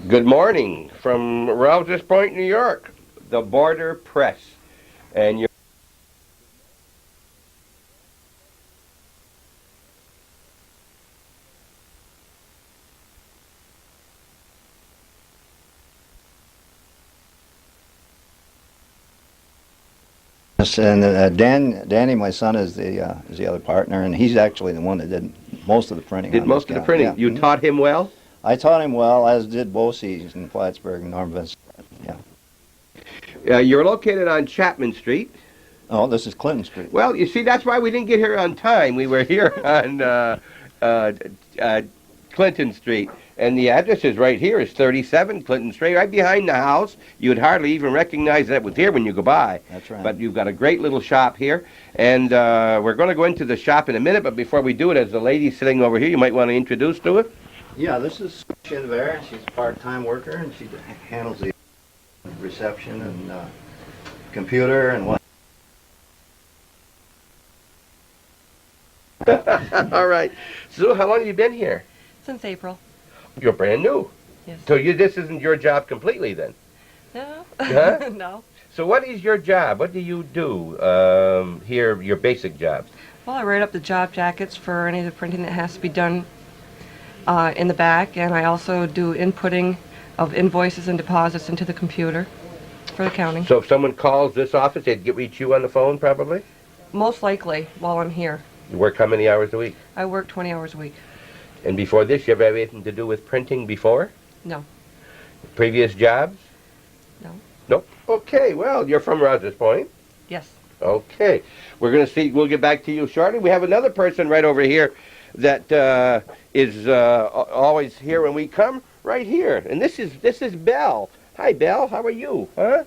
Good morning from Rouse's Point, New York, the Border Press. And you're And Danny, my son, is the other partner, and he's actually the one that did most of the printing. did most of the printing. Yeah. You taught him well? I taught him well, as did Bosey in Plattsburgh and Norm Vincent. Yeah. You're located on Chapman Street. Oh, this is Clinton Street. Well, you see, that's why we didn't get here on time. We were here on Clinton Street. And the address is right here. It's 37 Clinton Street, right behind the house. You'd hardly even recognize that was here when you go by. That's right. But you've got a great little shop here. And we're going to go into the shop in a minute. But before we do it, as the lady sitting over here, you might want to introduce to her. Yeah, this is Shinver. She's a part-time worker, and she handles the reception and computer and what. All right. So how long have you been here? Since April. You're brand new. Yes. So this isn't your job completely then? No. Huh? No. So what is your job? What do you do here, your basic jobs? Well, I write up the job jackets for any of the printing that has to be done in the back, and I also do inputting of invoices and deposits into the computer for the counting. So if someone calls this office, they'd reach you on the phone probably? Most likely while I'm here. You work how many hours a week? I work 20 hours a week. And before this, you ever have anything to do with printing before? No. Previous jobs? No. Nope. Okay, well, you're from Rouse's Point. Yes. Okay. We're going to see, we'll get back to you shortly. We have another person right over here that is always here when we come, right here. And this is Belle. Hi, Belle. How are you? Huh?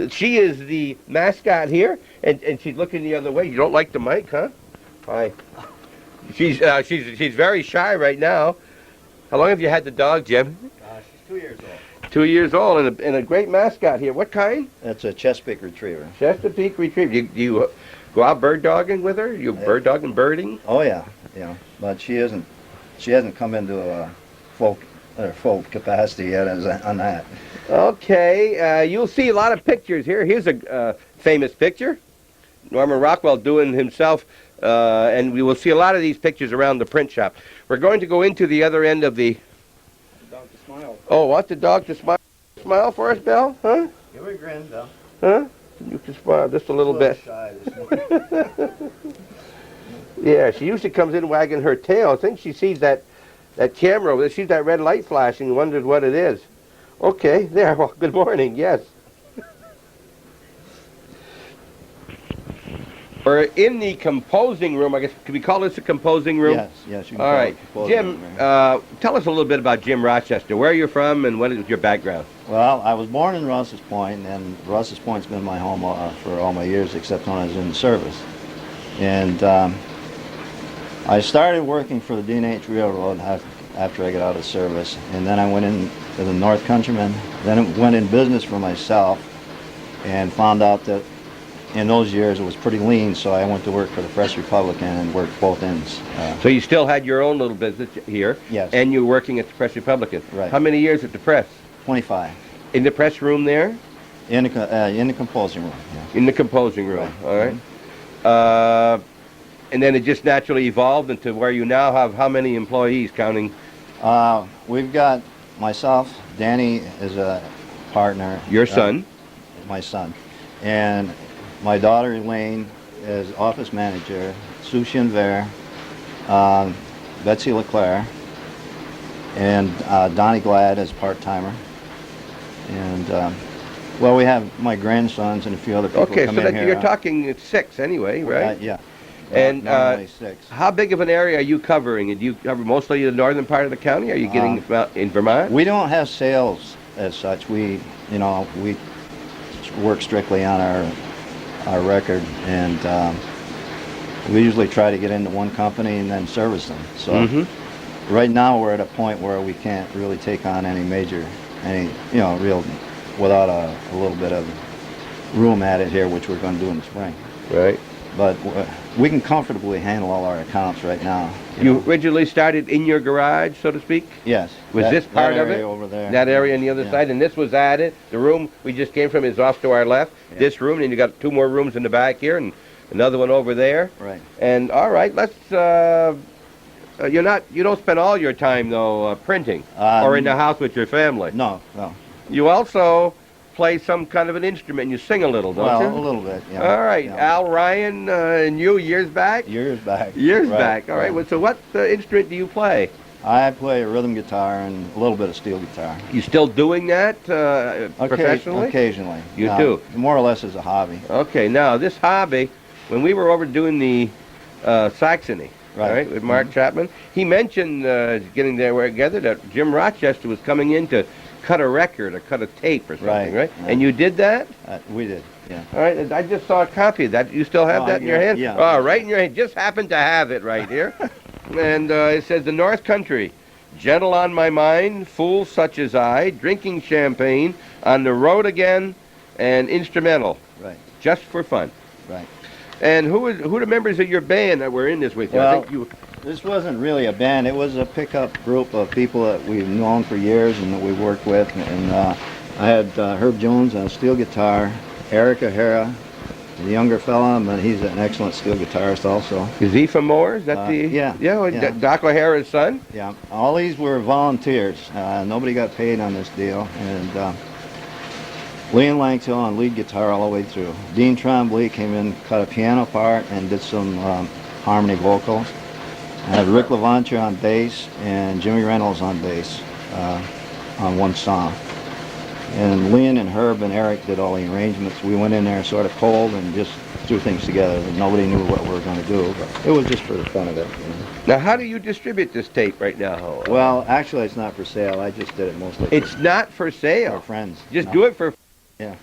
She is the mascot here, and she's looking the other way. You don't like the mic, huh? Hi. She's very shy right now. How long have you had the dog, Jim? She's 2 years old. 2 years old, and a great mascot here. What kind? That's a Chesapeake Retriever. Chesapeake Retriever. You go out bird dogging with her? You bird dogging, birding? Oh yeah, yeah. But she hasn't come into a full capacity yet on that. Okay, you'll see a lot of pictures here. Here's a famous picture. Norman Rockwell doing himself, and we will see a lot of these pictures around the print shop. We're going to go into the other end of the... The dog to smile. Oh, want the dog to smile? Smile for us, Belle? Huh? Give her a grin, Belle. Huh? You can smile just a little bit. Shy this morning. Yeah, she usually comes in wagging her tail. I think she sees that camera over there. She sees that red light flashing and wonders what it is. Okay, there. Well, good morning. Yes. We're in the composing room. I guess, can we call this a composing room? Yes, you can All call right. it composing Jim, room, right? tell us a little bit about Jim Rochester. Where are you from and what is your background? Well, I was born in Rouse's Point, and Rouse's Point's been my home for all my years, except when I was in the service. And I started working for the D&H Railroad after I got out of service, and then I went in to the North Countryman, then went in business for myself, and found out that in those years it was pretty lean, so I went to work for the Press Republican and worked both ends. So you still had your own little business here? Yes. And you were working at the Press Republican? Right. How many years at the press? 25. In the press room there? In the composing room, yeah. In the composing room, Right. all right. And then it just naturally evolved into where you now have how many employees, counting? We've got myself, Danny is a partner. Your son? My son. And my daughter Elaine is office manager, Sue Shinver, Betsy LeClaire, and Donnie Glad is part-timer. And, well, we have my grandsons and a few other people Okay, come so in that here. you're talking 6 anyway, right? Yeah. And normally 6. how big of an area are you covering? And do you cover mostly the northern part of the county? Are you getting in Vermont? We don't have sales as such. We work strictly on our record, and we usually try to get into one company and then service them. So right now we're at a point where we can't really take on any real, without a little bit of room added here, which we're going to do in the spring. Right. but we can comfortably handle all our accounts right now. You know. originally started in your garage, so to speak? Yes. Was this part that of it? area over there? That area on the other Yeah. side, and this was added. The room we just came from is off to our left. Yeah. This room, and you got 2 more rooms in the back here, and another one over there. Right. And all right, let's. You don't spend all your time though printing or in the house with your family. No, no. You also play some kind of an instrument. You sing a little, don't Well, you? a little bit, yeah. All right, Yeah. Al Ryan and you years back. Years back. Years Right, back. All right. Well, so what instrument do you play? I play a rhythm guitar and a little bit of steel guitar. You still doing that professionally? Occasionally. You No, do? More or less as a hobby. Okay. Now this hobby, when we were over doing the Saxony, Right. with Mark Chapman, he mentioned getting there together that Jim Rochester was coming in to cut a record or cut a tape or something, right? Right. And you did that? We did, yeah. All right, and I just saw a copy of that. You still have Oh, that in your hand? yeah. Oh, right in your hand. Just happened to have it right here. And it says, the North Country, gentle on my mind, fool such as I, drinking champagne, on the road again, and instrumental, Right, just for fun. right. And who are the members of your band that were in this with you? I Well, think you. This wasn't really a band. It was a pickup group of people that we've known for years and that we worked with. And I had Herb Jones on steel guitar, Eric O'Hara, the younger fella, but he's an excellent steel guitarist also. Is he from Moore? Is that the? Yeah, Yeah, yeah. Doc O'Hara's son? Yeah, all these were volunteers. Nobody got paid on this deal. And Leon Langhill on lead guitar all the way through. Dean Trombley came in, cut a piano part, and did some harmony vocals. I had Rick Levanture on bass and Jimmy Reynolds on bass on one song. And Leon and Herb and Eric did all the arrangements. We went in there sort of cold and just threw things together. Nobody knew what we were going to do, but it was just for the fun of it. You know? Now, how do you distribute this tape right now? Well, actually, it's not for sale. I just did it mostly It's not for for sale. friends. Just No. do it for. Yeah.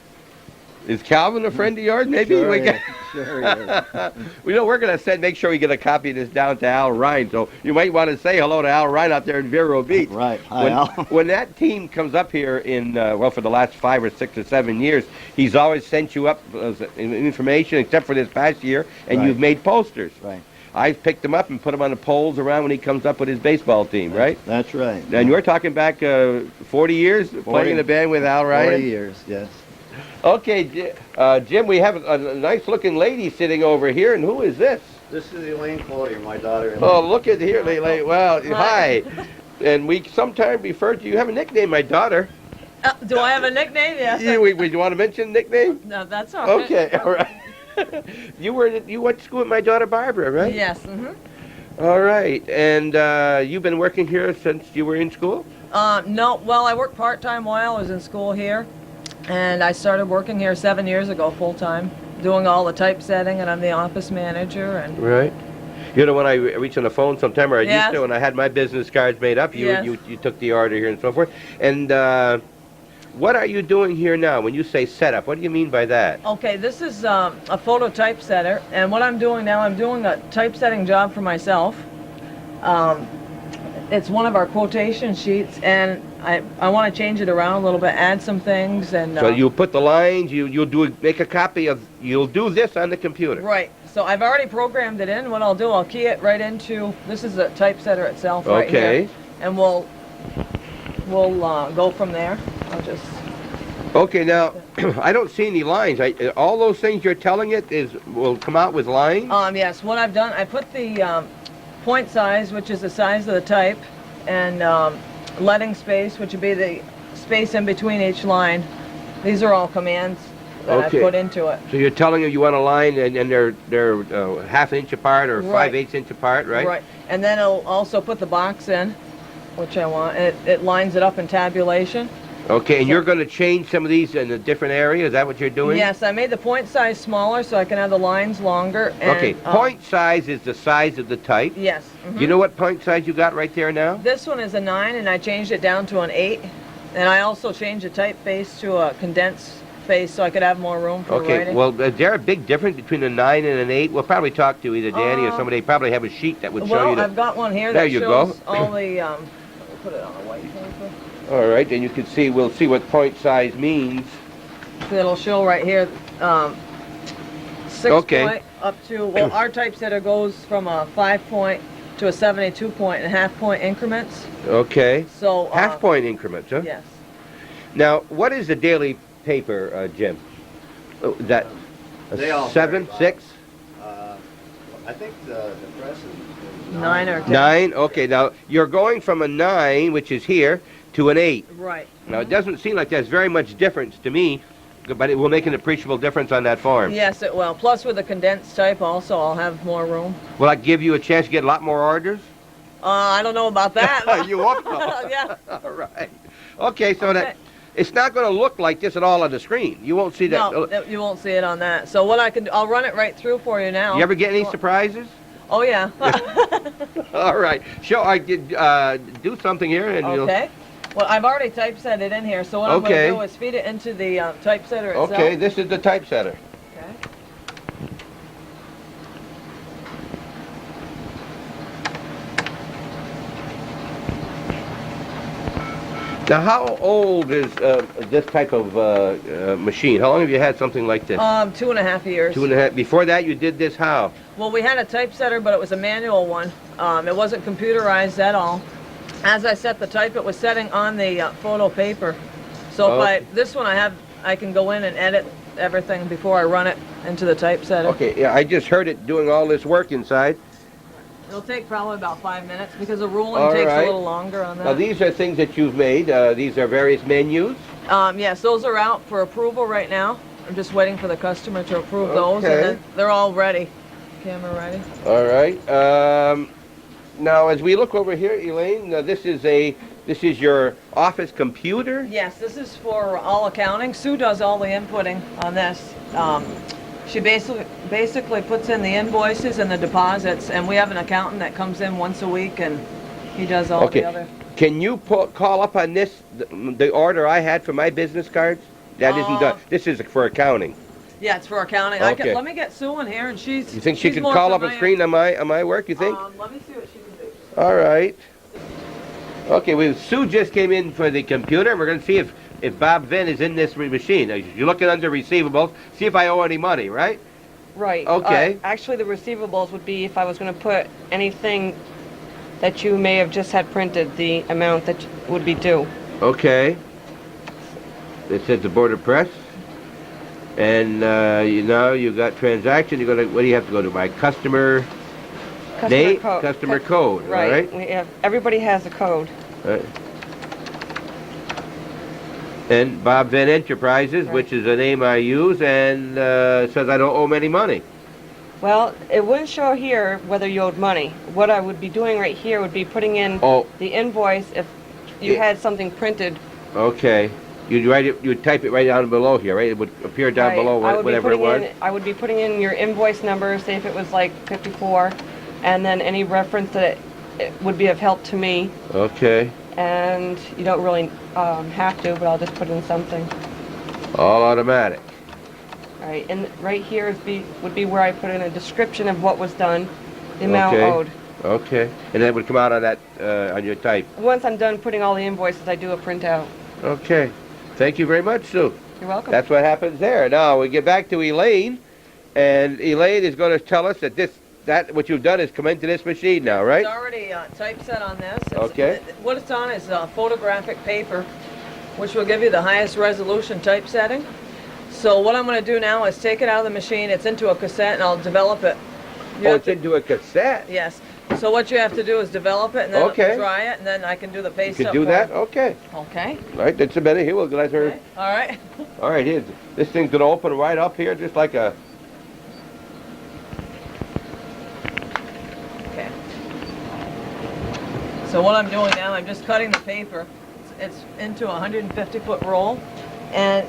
Is Calvin a friend of yours? Maybe Sure we he got. is. Sure he is. We know we're going to make sure we get a copy of this down to Al Ryan. So you might want to say hello to Al Ryan out there in Vero Beach. Right. Hi, When, Al. when that team comes up here in for the last 5 or 6 or 7 years, he's always sent you up information, except for this past year, and Right. you've made posters. Right. I've picked him up and put him on the poles around when he comes up with his baseball team, right? That's right. And you're talking back 40 years playing in a band with Al Ryan? 40 years, yes. Okay, Jim, we have a nice-looking lady sitting over here, and who is this? This is Elaine Cloutier, my daughter. Oh, look at here, Lele. Well, hi. And we sometimes refer to you. Have a nickname, my daughter. Do I have a nickname? Yes. Yeah, we want to mention nickname? No, that's all right. Okay, all right. You went to school with my daughter Barbara, right? Yes. All right, and you've been working here since you were in school? No, well, I worked part-time while I was in school here, and I started working here 7 years ago full-time, doing all the typesetting, and I'm the office manager. And Right. You know, when I reach on the phone sometime, or I used Yes. to, when I had my business cards made up, Yes. you took the order here and so forth. And what are you doing here now? When you say setup, what do you mean by that? okay, this is a photo typesetter, and what I'm doing now, I'm doing a typesetting job for myself. It's one of our quotation sheets, and I want to change it around a little bit, add some things, and So you'll put the lines, make a copy of, you'll do this on the computer. right. So I've already programmed it in. What I'll do, I'll key it right into, this is the typesetter itself right Okay. here. And we'll go from there. I'll just, Okay, now, I don't see any lines. All those things you're telling it will come out with lines? yes, what I've done, I put the point size, which is the size of the type, and letting space, which would be the space in between each line. These are all commands that Okay. I put into it. So you're telling them you want a line and they're half an inch apart or Right. 5/8 inch apart, right? Right. And then I'll also put the box in, which I want, and it lines it up in tabulation. Okay, and you're going to change some of these in a different area? Is that what you're doing? Yes, I made the point size smaller so I can have the lines longer. And, Okay, point size is the size of the type. Yes. You know what point size you got right there now? This one is a 9, and I changed it down to an 8. And I also changed the typeface to a condensed face so I could have more room for Okay, writing. well, is there a big difference between a 9 and an 8? We'll probably talk to either Danny or somebody. They probably have a sheet that would show Well, you that. I've got one here There that you shows go. all the, let me put it on a white paper. All right, and you can see, we'll see what point size means. So it'll show right here, 6 Okay. point up to, well, our typesetter goes from a 5 point to a 72 point in half point increments. Okay. So Half point increments, huh? Yes. Now, what is the daily paper, Jim? That They all 7, vary, 6, I think the press is 9 or 10. 9? Okay, now you're going from a 9, which is here, to an 8. Right. Now, it doesn't seem like there's very much difference to me, but it will make an appreciable difference on that farm. Yes, it will. Plus with the condensed type also, I'll have more room. Will that give you a chance to get a lot more orders? I don't know about that. You hope so. Yeah. All right. Okay, so Okay. that it's not going to look like this at all on the screen. You won't see that. No, you won't see it on that. So what I can do, I'll run it right through for you now. You ever get any surprises? Oh, yeah. All right. Show I did do something here, and Okay. Well, I've already typeset it in here, so what I'm Okay. going to do is feed it into the typesetter itself. Okay, this is the typesetter. Okay. Now, how old is this type of machine? How long have you had something like this? 2.5 years. 2.5. Before that, you did this how? Well, we had a typesetter, but it was a manual one. It wasn't computerized at all. As I set the type, it was setting on the photo paper. So this one I can go in and edit everything before I run it into the typesetter. Okay, yeah, I just heard it doing all this work inside. It'll take probably about 5 minutes because the ruling All takes right. a little longer on that. Now, these are things that you've made. These are various menus. Yes, those are out for approval right now. I'm just waiting for the customer to approve those, Okay. and then they're all ready. Camera ready. All right. Now, as we look over here, Elaine, this is your office computer. Yes, this is for all accounting. Sue does all the inputting on this. She basically puts in the invoices and the deposits, and we have an accountant that comes in once a week, and he does all Okay. the other. Can you call up on this the order I had for my business cards? That isn't done. This is for accounting. Yeah, it's for accounting. Okay. Let me get Sue in here, and You think she she's could more call up a familiar. screen on my work? You think? Let me see what she can do. All right. Okay, Sue just came in for the computer, and we're going to see if Bob Venn is in this machine. Now, you're looking under receivables. See if I owe any money, right? Right. Okay. Actually, the receivables would be if I was going to put anything that you may have just had printed, the amount that would be due. Okay. It says the Board of Press. And you got transaction. You're gonna. What do you have to go to? My customer name, customer code. Right. All right. We have, everybody has a code. All right. And Bob Venn Enterprises, Right. which is a name I use, and says I don't owe him any money. Well, it wouldn't show here whether you owed money. What I would be doing right here would be putting in Oh. the invoice if you Yeah. had something printed. Okay. You'd write it. You'd type it right down below here, right? It would appear down Right. below I would be whatever it putting was. I would be putting in your invoice number, say if it was like 54, and then any reference that it would be of help to me. Okay. And you don't really have to, but I'll just put in something. All automatic. All right, and right here would be where I put in a description of what was done, the amount Okay. owed. Okay. And that would come out on that on your type. Once I'm done putting all the invoices, I do a printout. Okay. Thank you very much, Sue. You're welcome. That's what happens there. Now we get back to Elaine, and Elaine is going to tell us that what you've done is come into this machine now, right? It's already typeset on this. Okay. What it's on is photographic paper, which will give you the highest resolution typesetting. So what I'm going to do now is take it out of the machine. It's into a cassette, and I'll develop it. You Oh, have it's to- into a cassette. Yes. So what you have to do is develop it, and then Okay. dry it, and then I can do the You paste could up do for that. you. Okay. Okay. All right. That's a minute. Here we'll let her. Okay. All right. All right. Here, this thing's going to open right up here, just like a. Okay. So what I'm doing now, I'm just cutting the paper. It's into a 150-foot roll, and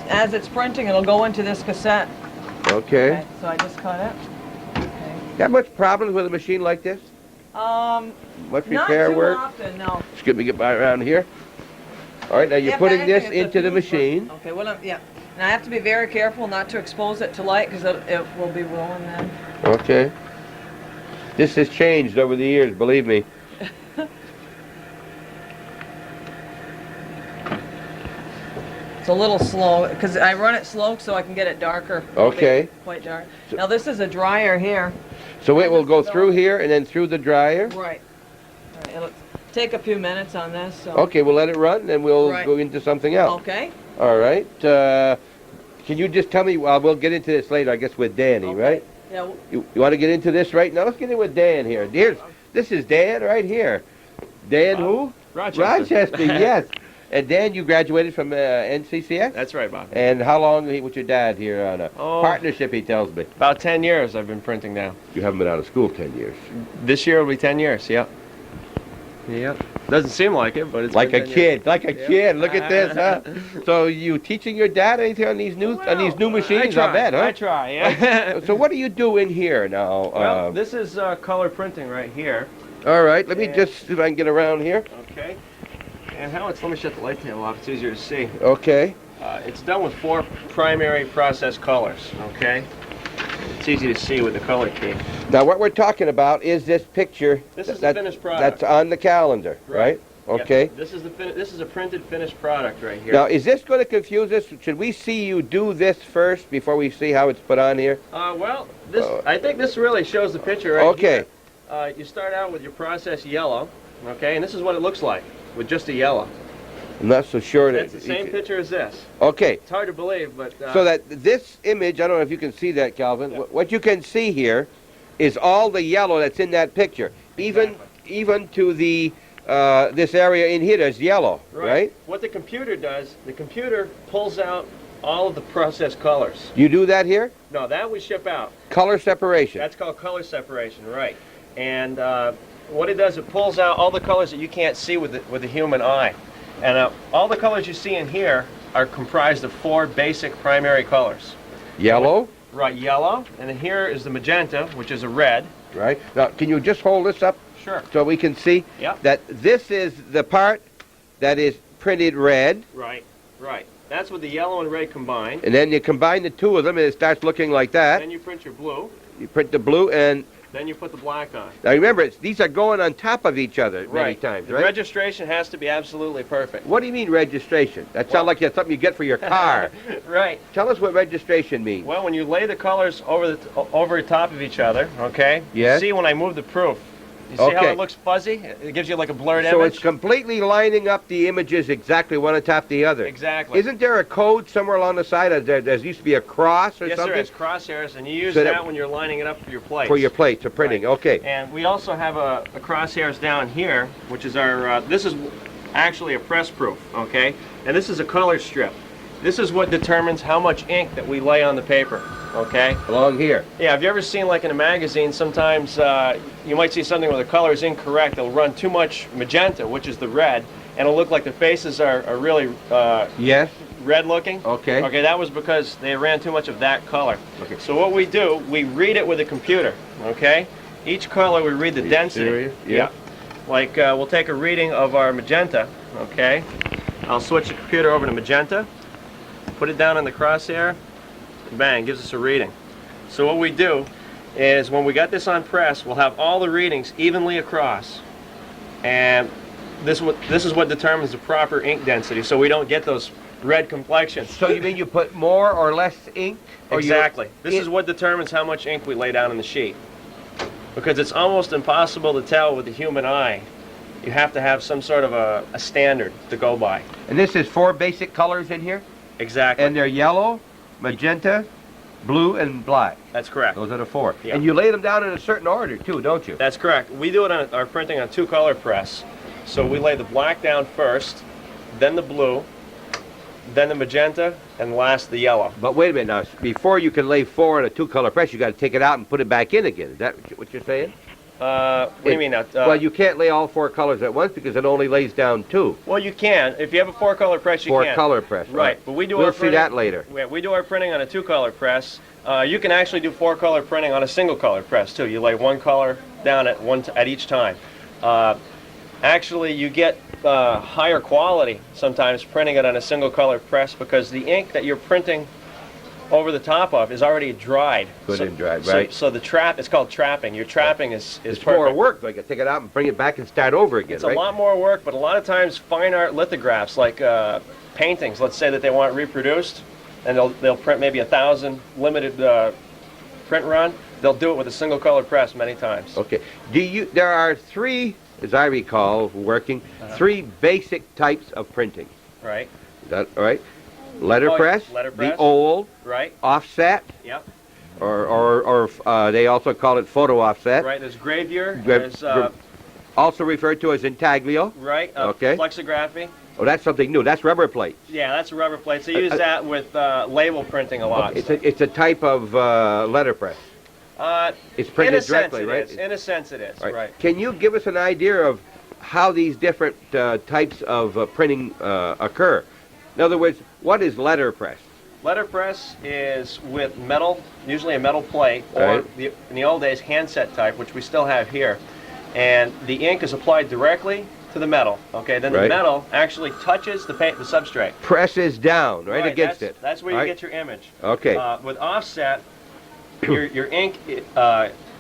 as it's printing, it'll go into this cassette. Okay. So I just cut it. Okay. Got much problems with a machine like this? Much Not repair too work? often, no. Just get me get by around here. All right. Now you're If putting anything, this it's a into the fuse box. machine. Okay. Yeah. And I have to be very careful not to expose it to light because it will be rolling then. Okay. This has changed over the years, believe me. It's a little slow because I run it slow so I can get it darker. Okay. Quite dark. Now this is a dryer here. So it will go through here and then through the dryer? Right. It'll take a few minutes on this. So. Okay, we'll let it run and we'll Right. go into something else. Okay. All right. Can you just tell me, we'll get into this later, I guess, with Danny, Okay. right? Yeah. You want to get into this right now? Let's get in with Dan here. This is Dan right here. Dan who? Rochester, yes. And Dan, you graduated from NCCS? That's right, Bob. And how long with your dad here on a Oh. partnership, he tells me? About 10 years I've been printing now. You haven't been out of school 10 years. This year will be 10 years, yep. Yep. Doesn't seem like it, but it's Like a been 10 years. kid, like a kid. Look at this, huh? So you teaching your dad anything on these new machines? I bet, huh? I try, yeah. So what do you do in here now? Well, this is color printing right here. All right, let me just see if I can get around here. Okay. And how it's, let me shut the light table off, it's easier to see. Okay. It's done with 4 primary process colors, okay? It's easy to see with the color key. Now what we're talking about is this picture. This is the finished product. That's on the calendar, right? Yep. Okay. This is a printed finished product right here. Now, is this going to confuse us? Should we see you do this first before we see how it's put on here? Well, I think this really shows the picture right Okay. here. You start out with your process yellow, okay, and this is what it looks like with just a yellow. I'm not so sure that... It's the same picture as this. Okay. It's hard to believe, but... So that this image, I don't know if you can see that, Calvin. Yeah. What you can see here is all the yellow that's in that picture. Even to the this area in here is yellow, right? What the computer does, the computer pulls out all of the process colors. You do that here? No, that we ship out. Color separation. That's called color separation, right? And what it does, it pulls out all the colors that you can't see with the human eye. And all the colors you see in here are comprised of 4 basic primary colors. Yellow, Right, yellow, and then here is the magenta, which is a red. right? Now, can you just hold this up Sure. so we can see Yep. that this is the part that is printed red, Right, right. That's with the yellow and red combined. and then you combine the two of them and it starts looking like that. Then you print your blue. You print the blue, and Then you put the black on. now remember, these are going on top of each other many Right. times, The right? registration has to be absolutely perfect. What do you mean registration? That sounds like that's something you get for your car. Right. Tell us what registration means. Well, when you lay the colors over the top of each other, okay? Yes. See when I move the proof. You see how Okay. it looks fuzzy? It gives you like a blurred So image. it's completely lining up the images exactly one atop the other. Exactly. Isn't there a code somewhere along the side? There used to be a cross or Yes, something? there is crosshairs, and you use So that that- when you're lining it up for your plates. For your plates or printing, Right. okay. And we also have a crosshairs down here, which is our, this is actually a press proof, okay? And this is a color strip. This is what determines how much ink that we lay on the paper, okay? Along here. Yeah, have you ever seen, like in a magazine, sometimes you might see something where the color is incorrect. It'll run too much magenta, which is the red, and it'll look like the faces are really Yes. red looking. Okay. Okay, that was because they ran too much of that color. Okay. So what we do, we read it with a computer, okay? Each color, we read the Are you density. serious? Yeah. Like, we'll take a reading of our magenta, okay? I'll switch the computer over to magenta, put it down in the crosshair, bang, gives us a reading. So what we do is when we got this on press, we'll have all the readings evenly across. And this is what determines the proper ink density, so we don't get those red complexions. So you mean you put more or less ink? Or you- Exactly. This is what determines how much ink we lay down on the sheet. Because it's almost impossible to tell with the human eye. You have to have some sort of a standard to go by. And this is 4 basic colors in here? Exactly. And they're yellow, magenta, blue, and black. That's correct. Those are the 4. Yeah. And you lay them down in a certain order too, don't you? That's correct. We do it on our printing on 2-color press. So we lay the black down first, then the blue, then the magenta, and last the yellow. But wait a minute now. Before you can lay 4 in a 2-color press, you got to take it out and put it back in again. Is that what you're saying? What do you mean now? Well, you can't lay all 4 colors at once because it only lays down 2. Well, you can. If you have a 4-color press, you can. 4-color press. Right. But we do We'll our see printing, that later. We do our printing on a 2-color press. You can actually do 4-color printing on a single-color press too. You lay 1 color down at each time. Actually, you get higher quality sometimes printing it on a single-color press because the ink that you're printing over the top of is already dried. Good and dried, So, right. so the trap, it's called trapping. Your trapping is It's perfect. more work. Like I take it out and bring it back and start over again, It's right? a lot more work, but a lot of times fine art lithographs, like paintings, let's say that they want reproduced, and they'll print maybe 1,000 limited print run. They'll do it with a single color press many times. Okay. There are three, as I recall, working, three basic types of printing. Right? Is that all right? Letterpress, letterpress. the old, Right? offset, Yep. or they also call it photo offset. Right. There's gravure. Gra- There's Also referred to as intaglio. right. Okay. Flexography. Oh, that's something new. That's rubber plate. Yeah, that's a rubber plate. So you use that with label printing a lot. It's a type of letterpress. It's printed directly, in a sense it right? is. In a sense it is. Right. Can you give us an idea of how these different types of printing occur? In other words, what is letterpress? Letterpress is with metal, usually a metal plate, or Right. in the old days, handset type, which we still have here. And the ink is applied directly to the metal. Okay, then Right. the metal actually touches the substrate. Presses down, right against that's, it. That's where you right? get your image. Okay. With offset, your ink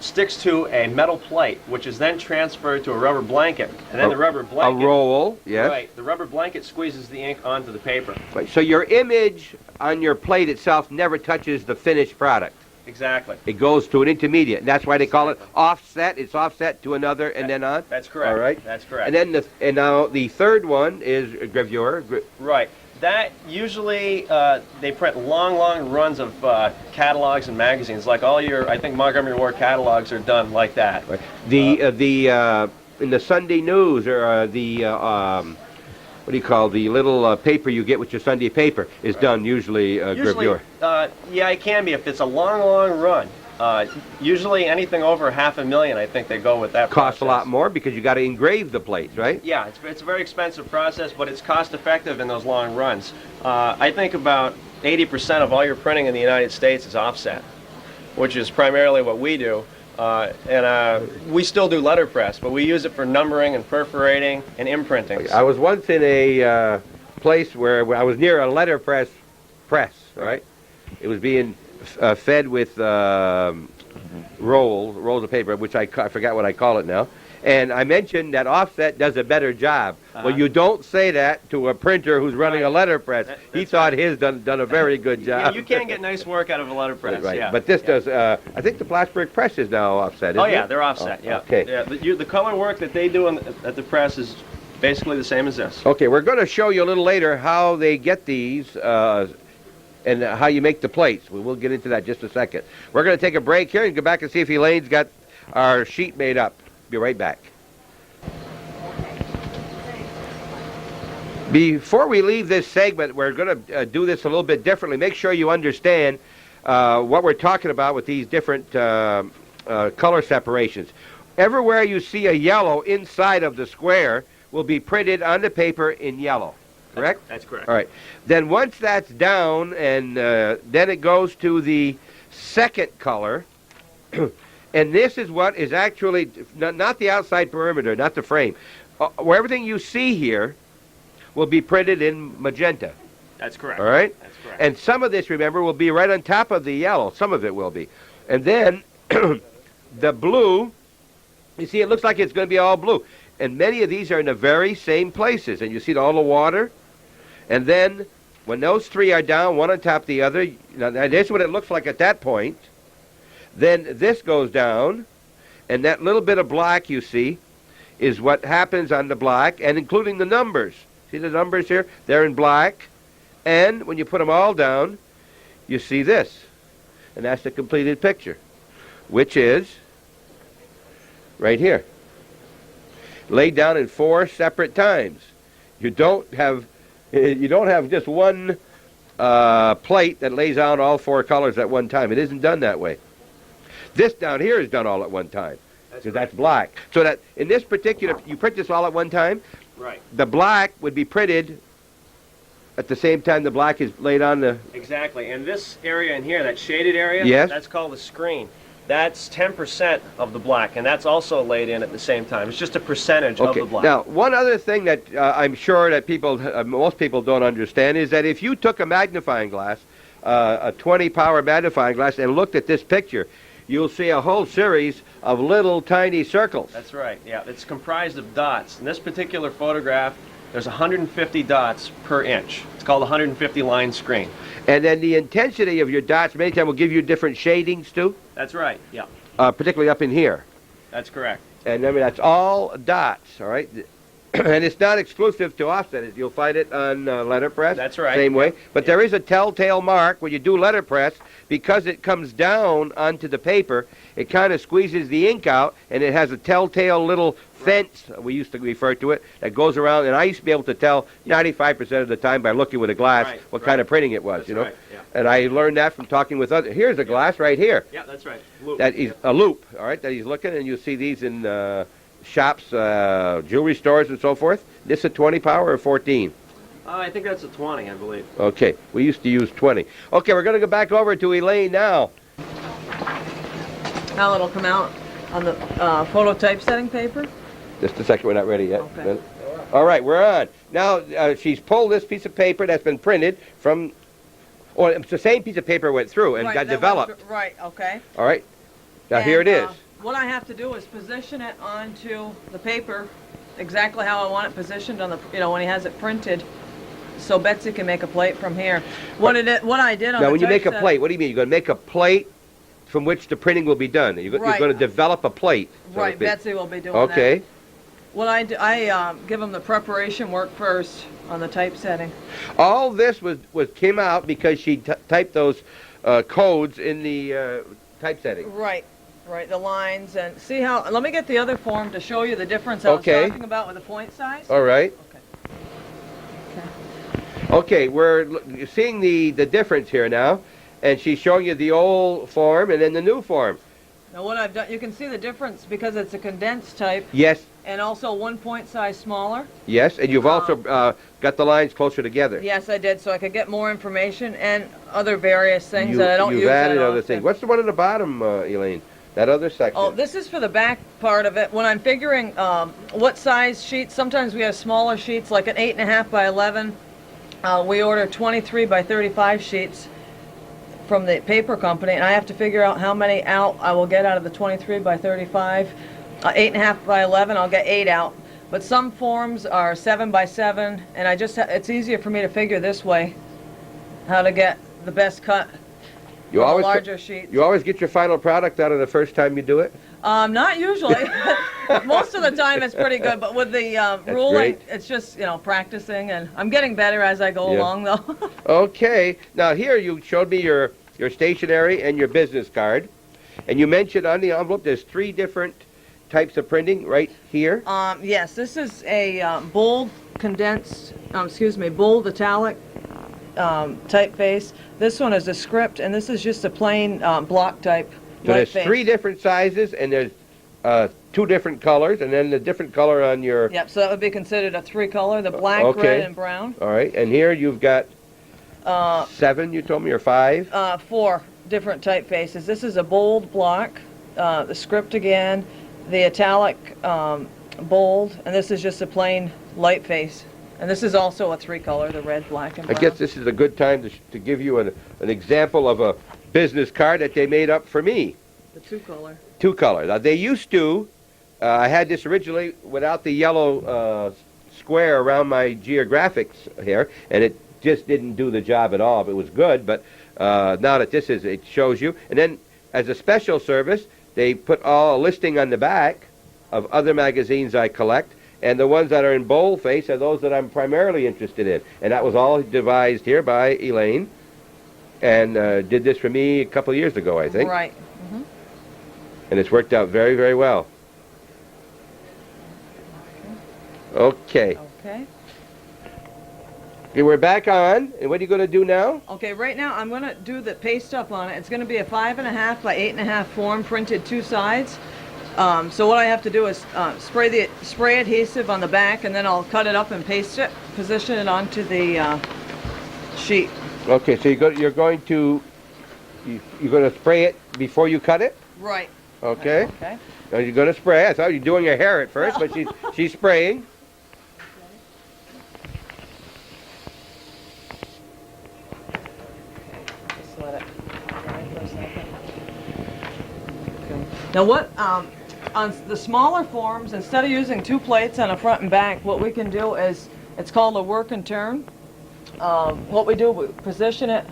sticks to a metal plate, which is then transferred to a rubber blanket, and then the rubber A blanket. roll, yes. Right. The rubber blanket squeezes the ink onto the paper. Right. So your image on your plate itself never touches the finished product. Exactly. It goes to an intermediate, and that's why they call it offset. It's offset to another, and then on. That's correct. All right. That's correct. And then now the third one is gravure. Right. That usually they print long runs of catalogs and magazines. Like all your, I think Montgomery Ward catalogs are done like that. Right. In the Sunday News or what do you call the little paper you get with your Sunday paper is done usually Usually, gravure. yeah, it can be if it's a long run. Usually anything over $500,000, I think they go with that. Costs a process. lot more because you got to engrave the plates, right? Yeah, it's a very expensive process, but it's cost effective in those long runs. I think about 80% of all your printing in the United States is offset, which is primarily what we do. We still do letterpress, but we use it for numbering and perforating and imprinting. I was once in a place where I was near a letterpress press, right? It was being fed with rolls of paper, which I forgot what I call it now. And I mentioned that offset does a better job. Well, you don't say that to a printer who's running a letterpress. He thought his done a very good job. Yeah, you can get nice work out of a letterpress. Right. Yeah. But this does. I think the Plattsburgh press is now offset. Isn't Oh yeah, it? they're offset. Oh, Yeah. okay. Yeah. The color work that they do at the press is basically the same as this. Okay, we're going to show you a little later how they get these and how you make the plates. We will get into that in just a second. We're going to take a break here and go back and see if Elaine's got our sheet made up. Be right back. Before we leave this segment, we're going to do this a little bit differently. Make sure you understand what we're talking about with these different color separations. Everywhere you see a yellow inside of the square will be printed on the paper in yellow. Correct? That's correct. All right. Then once that's down, and then it goes to the second color, and this is what is actually not the outside perimeter, not the frame. Where everything you see here will be printed in magenta. That's correct. All right? That's correct. And some of this, remember, will be right on top of the yellow. Some of it will be. And then the blue, you see, it looks like it's going to be all blue. And many of these are in the very same places. And you see all the water. And then when those three are down, one on top of the other, now this is what it looks like at that point. Then this goes down. And that little bit of black you see is what happens on the black, and including the numbers. See the numbers here? They're in black. And when you put them all down, you see this. And that's the completed picture, which is right here. Laid down in 4 separate times. You don't have just one plate that lays out all 4 colors at one time. It isn't done that way. This down here is done all at one time. Because that's black. So that in this particular, you print this all at one time. Right. The black would be printed at the same time the black is laid on the... Exactly. And this area in here, that shaded area, Yes. that's called the screen. That's 10% of the black, and that's also laid in at the same time. It's just a percentage of Okay. the black. Now, one other thing that I'm sure that most people don't understand is that if you took a magnifying glass a 20 power magnifying glass and looked at this picture, you'll see a whole series of little tiny circles. That's right, yeah. It's comprised of dots. In this particular photograph, there's 150 dots per inch. It's called a 150 line screen. And then the intensity of your dots many times will give you different shadings too, That's right, yeah. particularly up in here. That's correct. And I mean, that's all dots, all right? And it's not exclusive to offset. You'll find it on letterpress. That's right. Same way. Yep. But Yep. there is a telltale mark when you do letterpress, because it comes down onto the paper, it kind of squeezes the ink out, and it has a telltale little fence, we used to refer to it, that goes around. And I used to be able to tell 95% of the time by looking with a glass Right, what right. kind of printing it was, That's you know? right, yeah. And I learned that from talking with others. Here's a glass right here. Yeah, that's right. Loop. That is a loop, all right, that he's looking, and you'll see these in shops, jewelry stores, and so forth. This a 20 power or 14? I think that's a 20, I believe. Okay, we used to use 20. Okay, we're going to go back over to Elaine now. How it'll come out on the photo typesetting paper. Just a second, we're not ready yet. Okay. All right, we're on. Now, she's pulled this piece of paper that's been printed from, or it's the same piece of paper went through and Right, got that went developed. through- Right, okay. All right, now here it And, is. What I have to do is position it onto the paper exactly how I want it positioned on the, when he has it printed, so Betsy can make a plate from here. What I did on Now, the when you make a typeset- plate, what do you mean? You're going to make a plate from which the printing will be done. You're Right. going to develop a plate. so to Right, speak. Betsy will be doing that. Okay. What I do, I give them the preparation work first on the typesetting. All this came out because she typed those codes in the typesetting. Right, the lines, and see how, let me get the other form to show you the difference I was Okay. talking about with the point size. All right. Okay. Okay, we're seeing the difference here now, and she's showing you the old form and then the new form. Now what I've done, you can see the difference because it's a condensed type Yes, and also one point size smaller. yes, and you've also got the lines closer together. Yes, I did, so I could get more information and other various things that I don't You've use added that other often. things. What's the one at the bottom, Elaine? That other section? Oh, this is for the back part of it. When I'm figuring what size sheets, sometimes we have smaller sheets, like an 8.5 by 11. We order 23 by 35 sheets from the paper company, and I have to figure out how many out I will get out of the 23 by 35. 8.5 by 11, I'll get 8 out. But some forms are 7 by 7, and I just it's easier for me to figure this way how to get the best cut. You on the always larger sheets. You always get your final product out of the first time you do it? Not usually. Most of the time it's pretty good, but with the ruling, great. it's just, practicing, and I'm getting better as I go Yeah. along, though. Okay. Now here you showed me your stationery and your business card, and you mentioned on the envelope there's 3 different types of printing right here. Yes, this is a bold condensed, bold italic typeface. This one is a script, and this is just a plain block type. So there's typeface. 3 different sizes, and there's 2 different colors, and then the different color on your... Yep, so that would be considered a 3-color, the black, Okay. red, and brown. All right, and here you've got 7, you told me, or 5? 4 different typefaces. This is a bold block, the script again, the italic bold, and this is just a plain light face. And this is also a 3-color, the red, black, and I brown. guess this is a good time to give you an example of a business card that they made up for me. The 2-color. 2-color. Now, they used to, I had this originally without the yellow square around my geographics here, and it just didn't do the job at all. It was good, but now that this is, it shows you. And then, as a special service, they put a listing on the back of other magazines I collect, and the ones that are in boldface are those that I'm primarily interested in. And that was all devised here by Elaine, and did this for me a couple of years ago, I think. Right. And it's worked out very, very well. Okay. Okay. Okay, we're back on, and what are you going to do now? Okay, right now I'm going to do the paste up on it. It's going to be a 5.5 by 8.5 form, printed 2 sides. So what I have to do is spray adhesive on the back, and then I'll cut it up and paste it, position it onto the sheet. Okay, so you're going to spray it before you cut it? Right. Okay. Okay. Now you're going to spray. I thought you were doing your hair at first, but she's spraying. Now what, on the smaller forms, instead of using 2 plates on a front and back, what we can do is, it's called a work and turn. What we do, we position it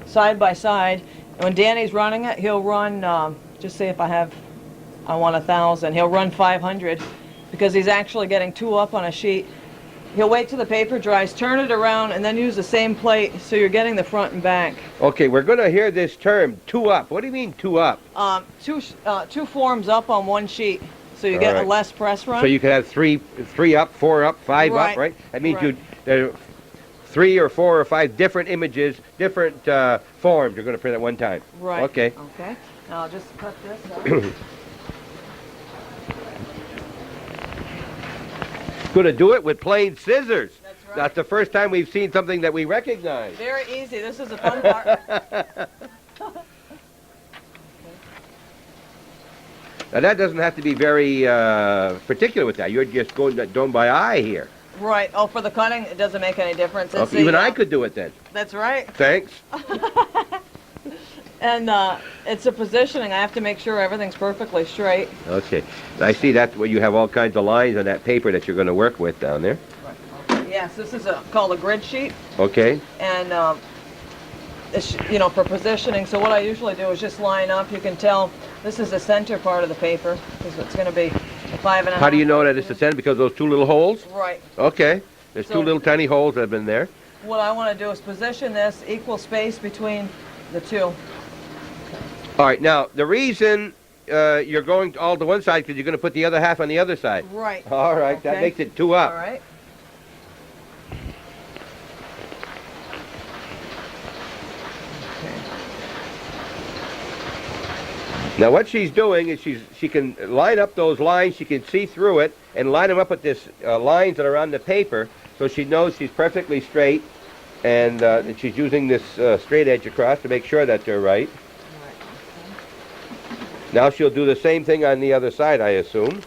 side by side. And when Danny's running it, he'll run, just say if I want 1,000, he'll run 500 because he's actually getting 2 up on a sheet. He'll wait till the paper dries, turn it around, and then use the same plate so you're getting the front and back. Okay, we're going to hear this term, 2 up. What do you mean 2 up? Two forms up on 1 sheet, so you get All right. a less press run. So you could have three up, 4 up, 5 up, Right. right? That means Right. there are 3 or 4 or 5 different images, different forms you're going to print at one time. Right. Okay. Okay. Now I'll just cut this out. Going to do it with plain scissors. That's right. That's the first time we've seen something that we recognize. Very easy. This is the fun part. Now that doesn't have to be very particular with that. You're just going by eye here. Right. Oh, for the cutting, it doesn't make any difference. It's Okay, the, even I could do it then. That's right. Thanks. And it's a positioning. I have to make sure everything's perfectly straight. Okay. I see that's where you have all kinds of lines on that paper that you're going to work with down there. Yes, this is called a grid sheet, Okay. and it's, you know, for positioning. So what I usually do is just line up. You can tell this is the center part of the paper because it's going to be 5.5. How do you know that it's the center? Because of those 2 little holes? Right. Okay. There's 2 So- little tiny holes that have been there. What I want to do is position this equal space between the 2. All right. Now, the reason you're going all to one side because you're going to put the other half on the other side. Right. All right. That Okay. makes it 2 up. All right. Now what she's doing is she can line up those lines, she can see through it, and line them up with this lines that are on the paper, so she knows she's perfectly straight, and she's using this straight edge across to make sure that they're right. Now she'll do the same thing on the other side, I assume.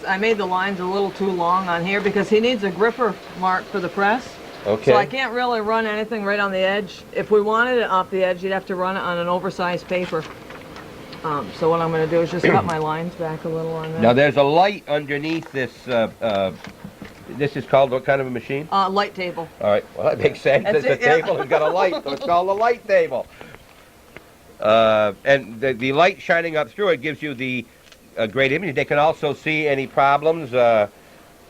I made the lines a little too long on here because he needs a gripper mark for the press. Okay. So I can't really run anything right on the edge. If we wanted it off the edge, you'd have to run it on an oversized paper. So what I'm going to do is just cut my lines back a little on that. Now there's a light underneath this. This is called what kind of a machine? Light table. All right. Well, that makes sense. That's It's a it, yeah. table. It's got a light, so it's called a light table. And the light shining up through it gives you the great image. They can also see any problems.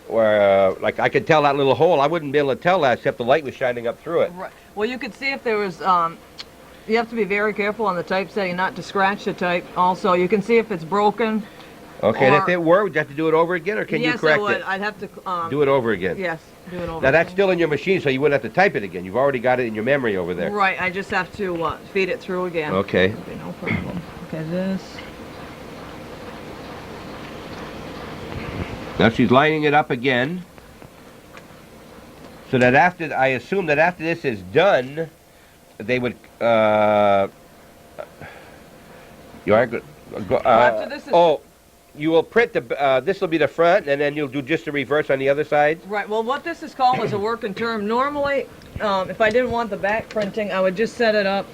Where, like, I could tell that little hole. I wouldn't be able to tell that except the light was shining up through it. Right. Well, you could see if there was. You have to be very careful on the typesetting not to scratch the type. Also, you can see if it's broken. Okay, and if Or- it were, would you have to do it over again, or can you Yes, correct I would. it? I'd have to. Do it over again. Yes, do it over. Now, that's again. still in your machine, so you wouldn't have to type it again. You've already got it in your memory over there. Right. I just have to feed it through again. Okay. Okay, no problem. Okay, this. Now, she's lining it up again. So that after, I assume that after this is done, they would, you are good. After this is- Oh, you will print the, this will be the front, and then you'll do just the reverse on the other side? Right. Well, what this is called is a working term. Normally, if I didn't want the back printing, I would just set it up.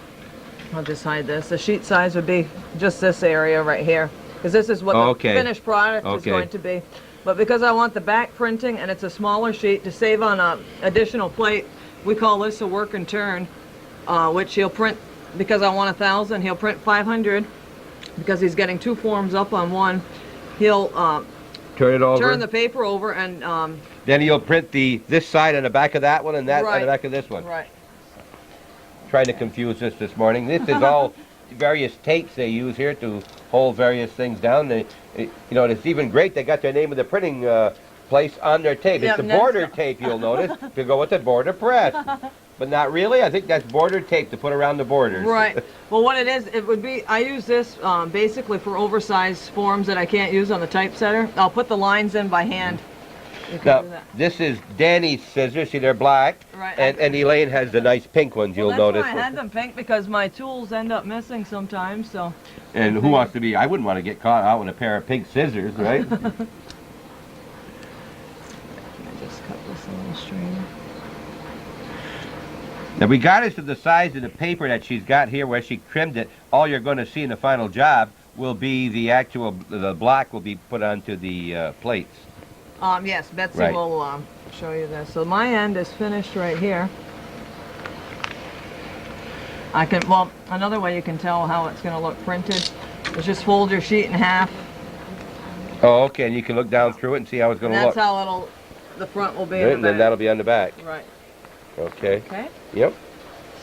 I'll just hide this. The sheet size would be just this area right here, because this is what Okay. the finished product is Okay. going to be. But because I want the back printing and it's a smaller sheet to save on a additional plate, we call this a work and turn, which he'll print, because I want 1,000, he'll print 500, because he's getting 2 forms up on one. He'll Turn it over. turn the paper over and, Then you'll print this side on the back of that one and that on Right. the back of this one. right. Trying to confuse us this morning. This is all various tapes they use here to hold various things down. You know, and it's even great they got their name of the printing place on their tape. Yeah, It's the and that's- border tape, you'll notice. To go with the border press. But not really. I think that's border tape to put around the borders. Right. Well, what it is, it would be, I use this basically for oversized forms that I can't use on the typesetter. I'll put the lines in by hand. You can Now, do that. this is Danny's scissors. See, they're black. Right. And Elaine has the nice pink ones, you'll Well, notice. that's why I had them pink, because my tools end up missing sometimes, so. And who wants to be, I wouldn't want to get caught out with a pair of pink scissors, right? I just cut this a little straighter. Now, regardless of the size of the paper that she's got here where she trimmed it, all you're going to see in the final job will be the block will be put onto the plates. Yes, Betsy Right. will show you this. So my end is finished right here. Well, another way you can tell how it's going to look printed is just fold your sheet in half. Oh, okay, and you can look down through it and see how it's going And to look. that's how the front will be in Right, the and then back. that'll be on the back. Right. Okay. Okay. Yep.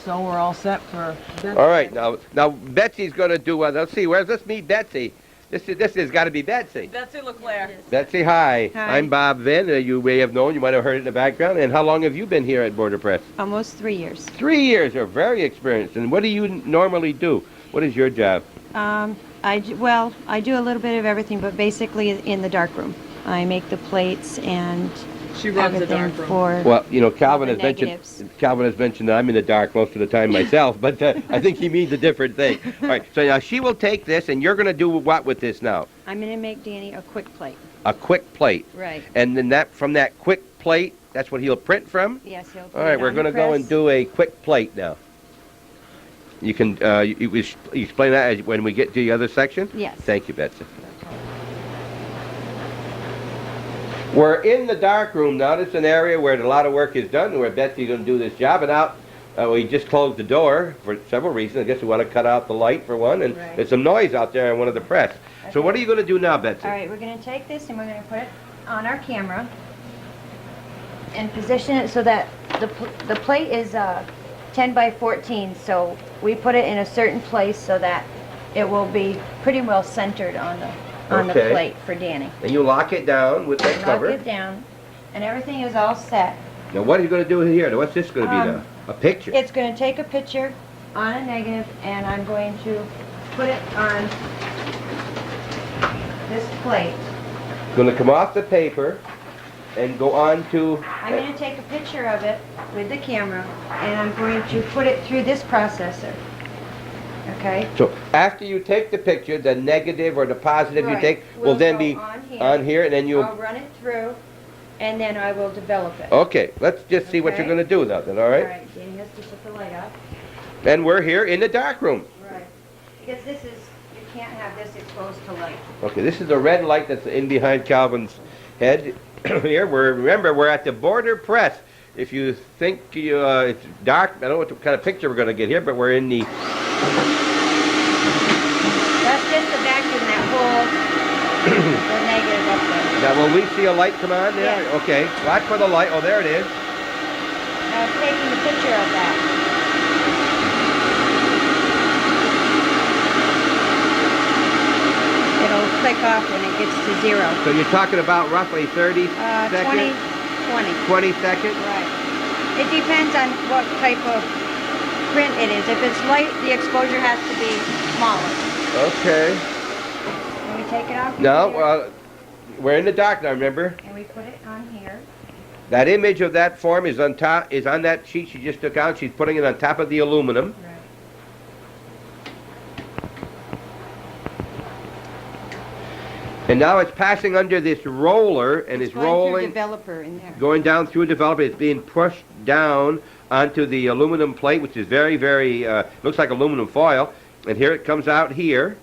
So we're all set for Betsy. All right. Now Betsy's going to do. Let's see. Let's meet Betsy. This has got to be Betsy. Betsy LeClaire. Betsy, hi. Hi. I'm Bob Vinn. You may have known. You might have heard it in the background. And how long have you been here at Border Press? Almost 3 years. 3 years. You're very experienced. And what do you normally do? What is your job? I do a little bit of everything, but basically in the dark room. I make the plates and She runs the everything dark room. for. Well, you know, Calvin the has mentioned. negatives. Calvin has mentioned that I'm in the dark most of the time myself, but I think he means a different thing. All right. So now she will take this, and you're going to do what with this now? I'm going to make Danny a quick plate. A quick plate. Right. And then from that quick plate, that's what he'll print from? Yes, he'll put All right, it we're on going to the go and press. do a quick plate now. You can you explain that when we get to the other section? Yes. Thank you, Betsy. We're in the dark room now. This is an area where a lot of work is done, where Betsy's going to do this job. And out, we just closed the door for several reasons. I guess we want to cut out the light for one, and Right. there's some noise out there in one of the press. So Okay. what are you going to do now, Betsy? All right, we're going to take this and we're going to put it on our camera and position it so that the plate is 10 by 14. So we put it in a certain place so that it will be pretty well centered on the Okay. plate for Danny. And you lock it down with that Lock cover. it down, and everything is all set. Now what are you going to do here? Now, what's this going to be now? Um, A picture? It's going to take a picture on a negative, and I'm going to put it on this plate. It's going to come off the paper and go on to... I'm going to take a picture of it with the camera, and I'm going to put it through this processor. Okay? So after you take the picture, the negative or the positive you Right. take will then go be on on here, and then you... I'll run it through, and then I will develop it. Okay, let's just see what you're Okay. going to do now then, all All right? right, Danny has to put the light up. And we're here in the dark room. Right. Because this is, you can't have this exposed to light. Okay, this is the red light that's in behind Calvin's head here. Remember, we're at the Border Press. If you think it's dark, I don't know what kind of picture we're going to get here, but we're in the... That's just the vacuum that holds the negative up there. Now, will we see a light come on there? Yes. Okay, watch for the light. Oh, there it is. I was taking a picture of that. It'll click off when it gets to 0. So you're talking about roughly 30 20, seconds? 20. 20 seconds? Right. It depends on what type of print it is. If it's light, the exposure has to be smaller. Okay. Can we take it off? from No, here? we're in the dark now, remember? And we put it on here. That image of that form is on top, is on that sheet she just took out. She's putting it on top of the aluminum. Right. And now it's passing under this roller, and it's going through rolling, developer in there. going down through a developer. It's being pushed down onto the aluminum plate, which is very, very, looks like aluminum foil. And here it comes out here.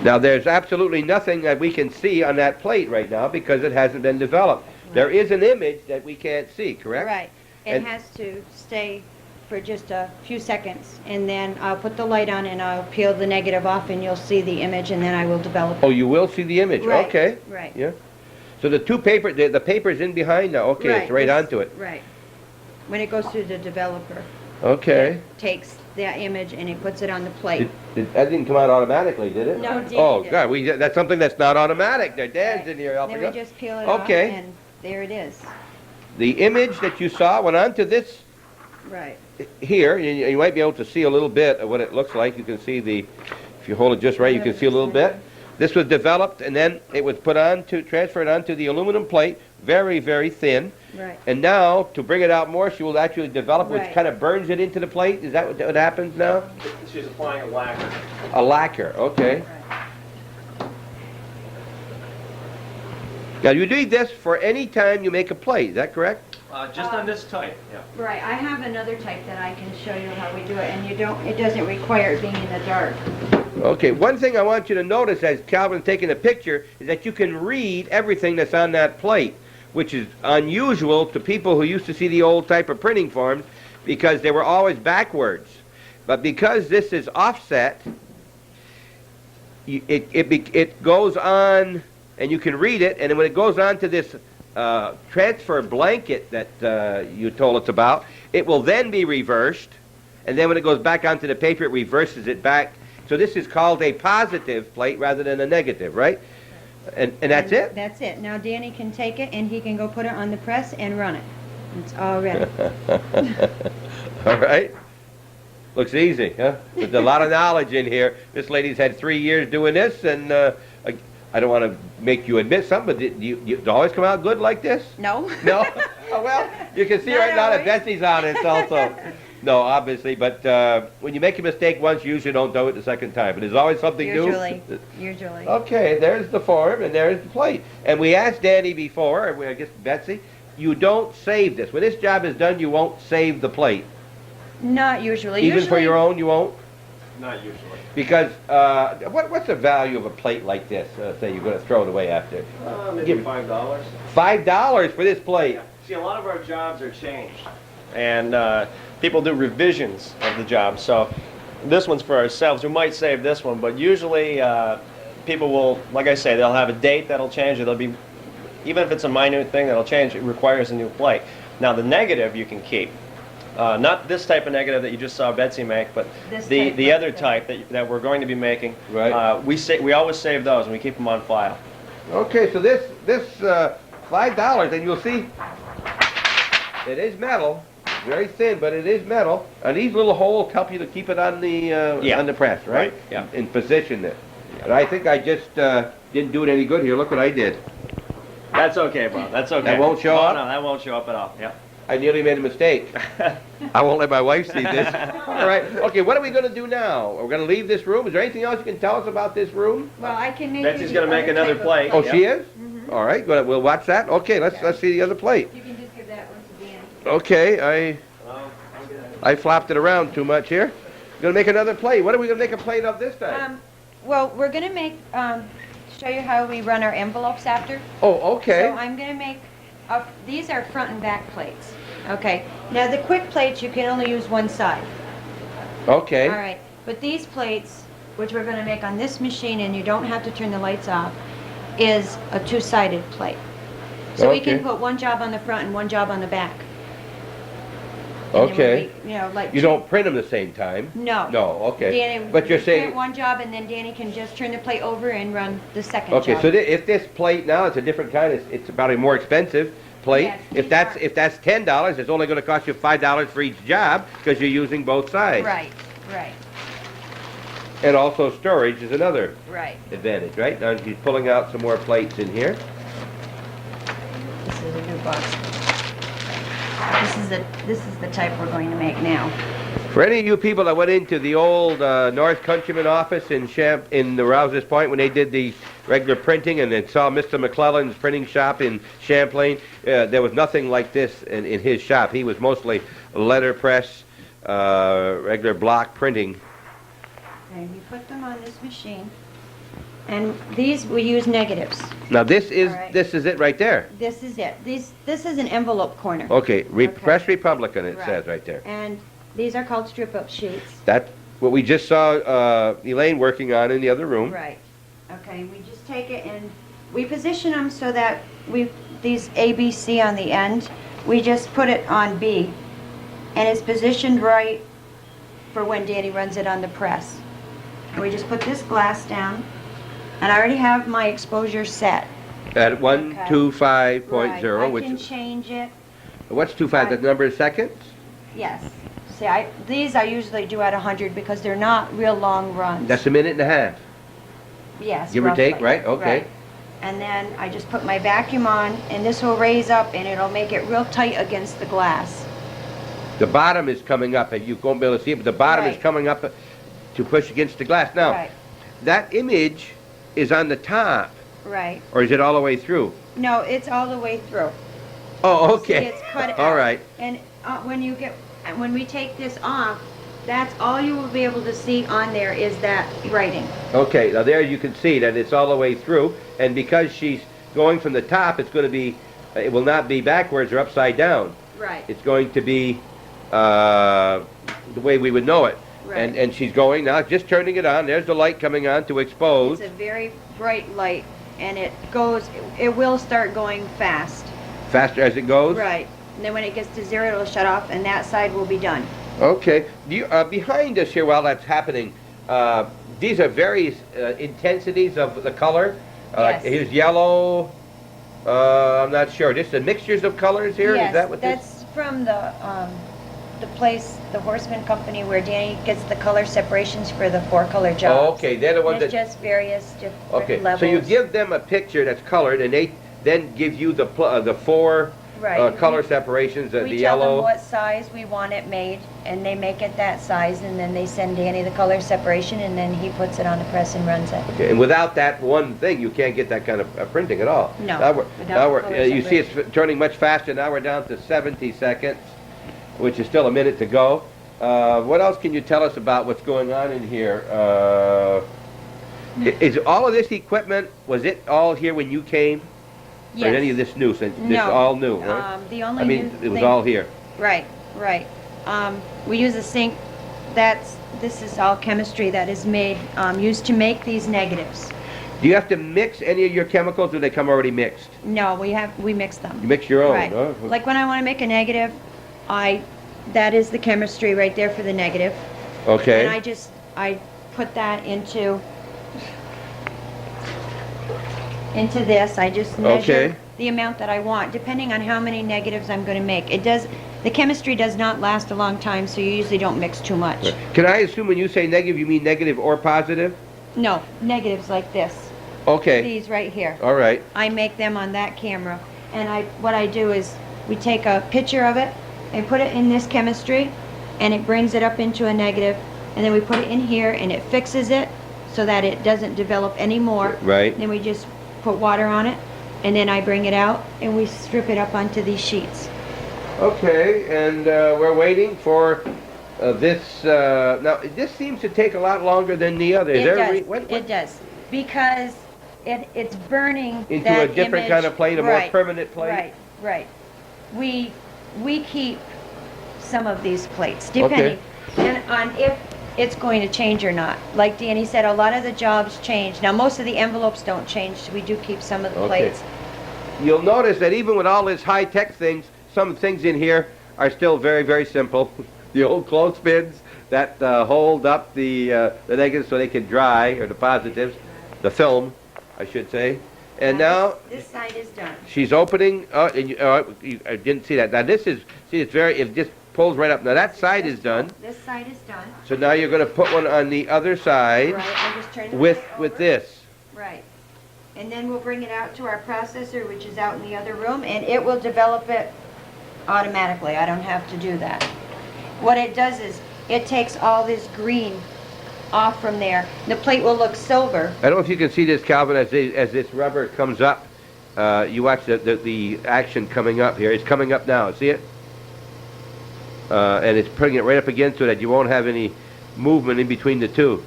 Now there's absolutely nothing that we can see on that plate right now because it hasn't been developed. There is an image that we can't see, correct? Right. It And- has to stay for just a few seconds, and then I'll put the light on and I'll peel the negative off, and you'll see the image, and then I will develop Oh, it. you will see the image. Right, Okay. right. Yeah. So the the paper's in behind now. Okay, it's right this- onto it. Right. When it goes through the developer, Okay. it takes that image and it puts it on the plate. That didn't come out automatically, did it? No, Danny Oh, did. God, that's something that's not automatic. There, Dan's Right. in here helping Then us. we just peel it off, Okay. and there it is. The image that you saw went onto this Right. here. You might be able to see a little bit of what it looks like. You can see if you hold it just right, you can see a little bit. This was developed, and then it was transferred onto the aluminum plate, very, very thin. Right. And now, to bring it out more, she will actually develop, which Right. kind of burns it into the plate. Is that what happens now? She's applying a lacquer. A lacquer, okay. Now, you need this for any time you make a plate, is that correct? Just on this type, yeah. Right, I have another type that I can show you how we do it, and it doesn't require it being in the dark. Okay, one thing I want you to notice as Calvin's taking a picture is that you can read everything that's on that plate, which is unusual to people who used to see the old type of printing forms because they were always backwards. But because this is offset, it goes on, and you can read it, and then when it goes on to this transfer blanket that you told us about, it will then be reversed, and then when it goes back onto the paper, it reverses it back. So this is called a positive plate rather than a negative, right? And that's it? That's it. Now Danny can take it and he can go put it on the press and run it. It's all ready. All right. Looks easy, huh? There's a lot of knowledge in here. This lady's had 3 years doing this, and I don't want to make you admit something, but you always come out good like this? No. No? Oh, well, you can see Not right now that always. Betsy's on it also. No, obviously, but when you make a mistake once, you usually don't do it the second time. But there's always something Usually. new. Usually. Okay, there's the form, and there's the plate. And we asked Danny before, or I guess Betsy, you don't save this. When this job is done, you won't save the plate. Not usually. Even for Usually- your own, you won't? Not usually. Because what's the value of a plate like this? Say you're going to throw it away after. Maybe Give- $5. $5 for this plate. See, a lot of our jobs are changed, and people do revisions of the job. So this one's for ourselves. We might save this one, but usually people will, like I say, they'll have a date that'll change. It'll be, even if it's a minute thing that'll change, it requires a new plate. Now the negative you can keep. Not this type of negative that you just saw Betsy make, but This the type other right type that we're going to be making. Right. We always save those and we keep them on file. Okay, so this $5, and you'll see it is metal, very thin, but it is metal. And these little holes help you to keep it on the on the press, right? Right, yeah. And position it. And I think I just didn't do it any good here. Look what I did. That's okay, Bob. That's okay. That won't show Oh, up? No, that won't show up at all. Yeah. I nearly made a mistake. I won't let my wife see this. All right. Okay, what are we going to do now? We're going to leave this room. Is there anything else you can tell us about this room? Well, I can make Betsy's you gonna the make other another type of plate. Oh, Yep. she is? All right, good. We'll watch that. Okay, let's see the other plate. You can just give that one to Dan. Okay, I flopped it around too much here. Going to make another plate. What are we going to make a plate of this time? Well, we're gonna make, show you how we run our envelopes after. Oh, okay. So I'm gonna make, these are front and back plates. Okay, now the quick plates, you can only use one side. Okay. All right, but these plates, which we're gonna make on this machine, and you don't have to turn the lights off, is a two-sided plate. So we can Okay. put one job on the front and one job on the back. And then Okay. we, you know, like. You don't print them the same time? No. No, okay. Danny, But you're we saying, print one job, and then Danny can just turn the plate over and run the second okay, job. so if this plate now, it's a different kind, it's about a more expensive plate. Yes, If these that's are- if that's $10, it's only going to cost you $5 for each job because you're using both sides. Right, right, And also storage is another right. advantage, right? Now he's pulling out some more plates in here. This is a new box. This is the type we're going to make now. For any of you people that went into the old North Countryman office in the Rouse's Point when they did the regular printing and then saw Mr. McClellan's printing shop in Champlain, there was nothing like this in his shop. He was mostly letterpress, regular block printing. And you put them on this machine. And these, we use negatives. Now this is All right. this is it right there. This is it. This is an envelope corner. Okay, Okay. Press Republican it Right. says right there. And these are called strip-up sheets. That's what we just saw Elaine working on in the other room. Right. Okay, we just take it and we position them so that these A, B, C on the end, we just put it on B. And it's positioned right for when Danny runs it on the press. And we just put this glass down. And I already have my exposure set. At Okay. 125.0, Right, which I can change it. what's 25? The number of seconds? Yes. See, these I usually do at 100 because they're not real long runs. That's a minute and a half. Yes, give or take, roughly. right? Okay. And then I just put my vacuum on, and this will raise up, and it'll make it real tight against the glass. The bottom is coming up, and you won't be able to see it, but the bottom is Right. coming up to push against the glass. Now, Right. that image is on the top, Right. Or is it all the way through? No, it's all the way through. Oh, See, okay. it's cut out. All right. And when we take this off, that's all you will be able to see on there is that writing. Okay, now there you can see that it's all the way through, and because she's going from the top, it's going to be, it will not be backwards or upside down. Right. It's going to be the way we would know it. Right. And she's going now, just turning it on. There's the light coming on to expose. It's a very bright light, and it will start going fast. Faster as it goes? Right. And then when it gets to 0, it'll shut off, and that side will be done. Okay. Behind us here, while that's happening, these are various intensities of the color. Yes. Here's yellow. I'm not sure. Just the mixtures of colors here. Yes, Is that what that's from the place, the Horseman Company, where Danny gets the color separations for the 4-color jobs. Oh, okay. They're the ones It's that. just various different Okay. levels. So you give them a picture that's colored, and they then give you the 4 Right. color separations. The We tell them yellow. what size we want it made, and they make it that size, and then they send Danny the color separation, and then he puts it on the press and runs it. Okay, and without that one thing, you can't get that kind of printing at all. No, Now without the color you see it's separation. turning much faster. Now we're down to 70 seconds, which is still a minute to go. What else can you tell us about what's going on in here? Is all of this equipment, was it all here when you came? Or Yes. is any of this new? Since this No. all new, right? The only I mean, new it was thing- all here. Right, right. We use a sink. This is all chemistry that is made, used to make these negatives. Do you have to mix any of your chemicals, or they come already mixed? No, we mix them. You mix your own, Right. huh? Like when I want to make a negative, that is the chemistry right there for the negative. Okay. And I put that into this. I just measure Okay. the amount that I want, depending on how many negatives I'm going to make. The chemistry does not last a long time, so you usually don't mix too much. Can I assume when you say negative, you mean negative or positive? No, negatives like this. Okay. These right here. All right. I make them on that camera. And what I do is we take a picture of it and put it in this chemistry, and it brings it up into a negative, and then we put it in here and it fixes it so that it doesn't develop anymore. Right. Then we just put water on it, and then I bring it out and we strip it up onto these sheets. Okay, and we're waiting for this. Now, this seems to take a lot longer than the other. Is It there a does, re- what- it does, because it's burning Into that a different image. kind of plate, a more Right, permanent plate? Right, right. We keep some of these plates, depending on if it's going to change or not. Like Danny said, a lot of the jobs change. Now, most of the envelopes don't change, so we do keep some of the Okay. plates. You'll notice that even with all this high-tech things, some things in here are still very, very simple. The old clothespins that hold up the negatives so they can dry, or the positives, the film, I should say. And now This side is done. she's opening. I didn't see that. Now this is, see, it just pulls right up. Now that side is done. This side is done. So now you're going to put one on the other side Right, I just turn the with plate with over. this. Right. And then we'll bring it out to our processor, which is out in the other room, and it will develop it automatically. I don't have to do that. What it does is, it takes all this green off from there. The plate will look silver. I don't know if you can see this, Calvin, as this rubber comes up. You watch the action coming up here. It's coming up now. See it? And it's putting it right up against so that you won't have any movement in between the two.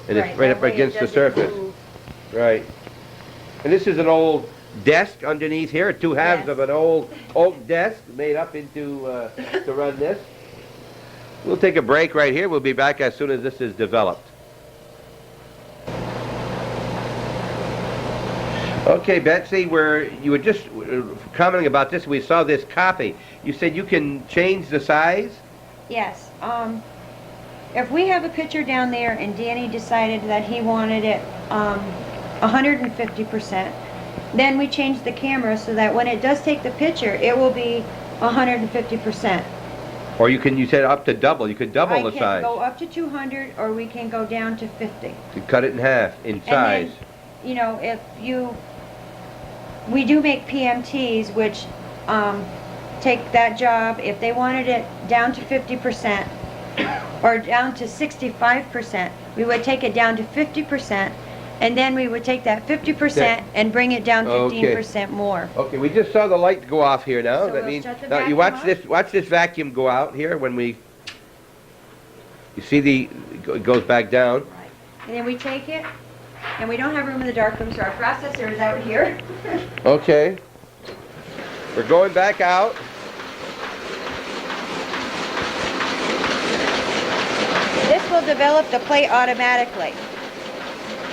And it's right that up way it against the doesn't surface. move. Right. And this is an old desk underneath here, 2 halves Yes. of an old oak desk made up into to run this. We'll take a break right here. We'll be back as soon as this is developed. Okay, Betsy, you were just commenting about this. We saw this copy. You said you can change the size? Yes. If we have a picture down there and Danny decided that he wanted it 150%, then we change the camera so that when it does take the picture, it will be 150%. Or you said up to double. You could double the I can size. go up to 200, or we can go down to 50. You cut it in half in size. And then, you know, we do make PMTs, which take that job, if they wanted it down to 50%, or down to 65%, we would take it down to 50%, And then we would take that 50% and bring it down Okay. 15% more. Okay, we just saw the light go off here now. So That we'll means shut the now you vacuum watch off? this. Watch this vacuum go out here when we. You see it goes back down. Right. And then we take it, and we don't have room in the darkroom, so our processor is out here. Okay. We're going back out. This will develop the plate automatically.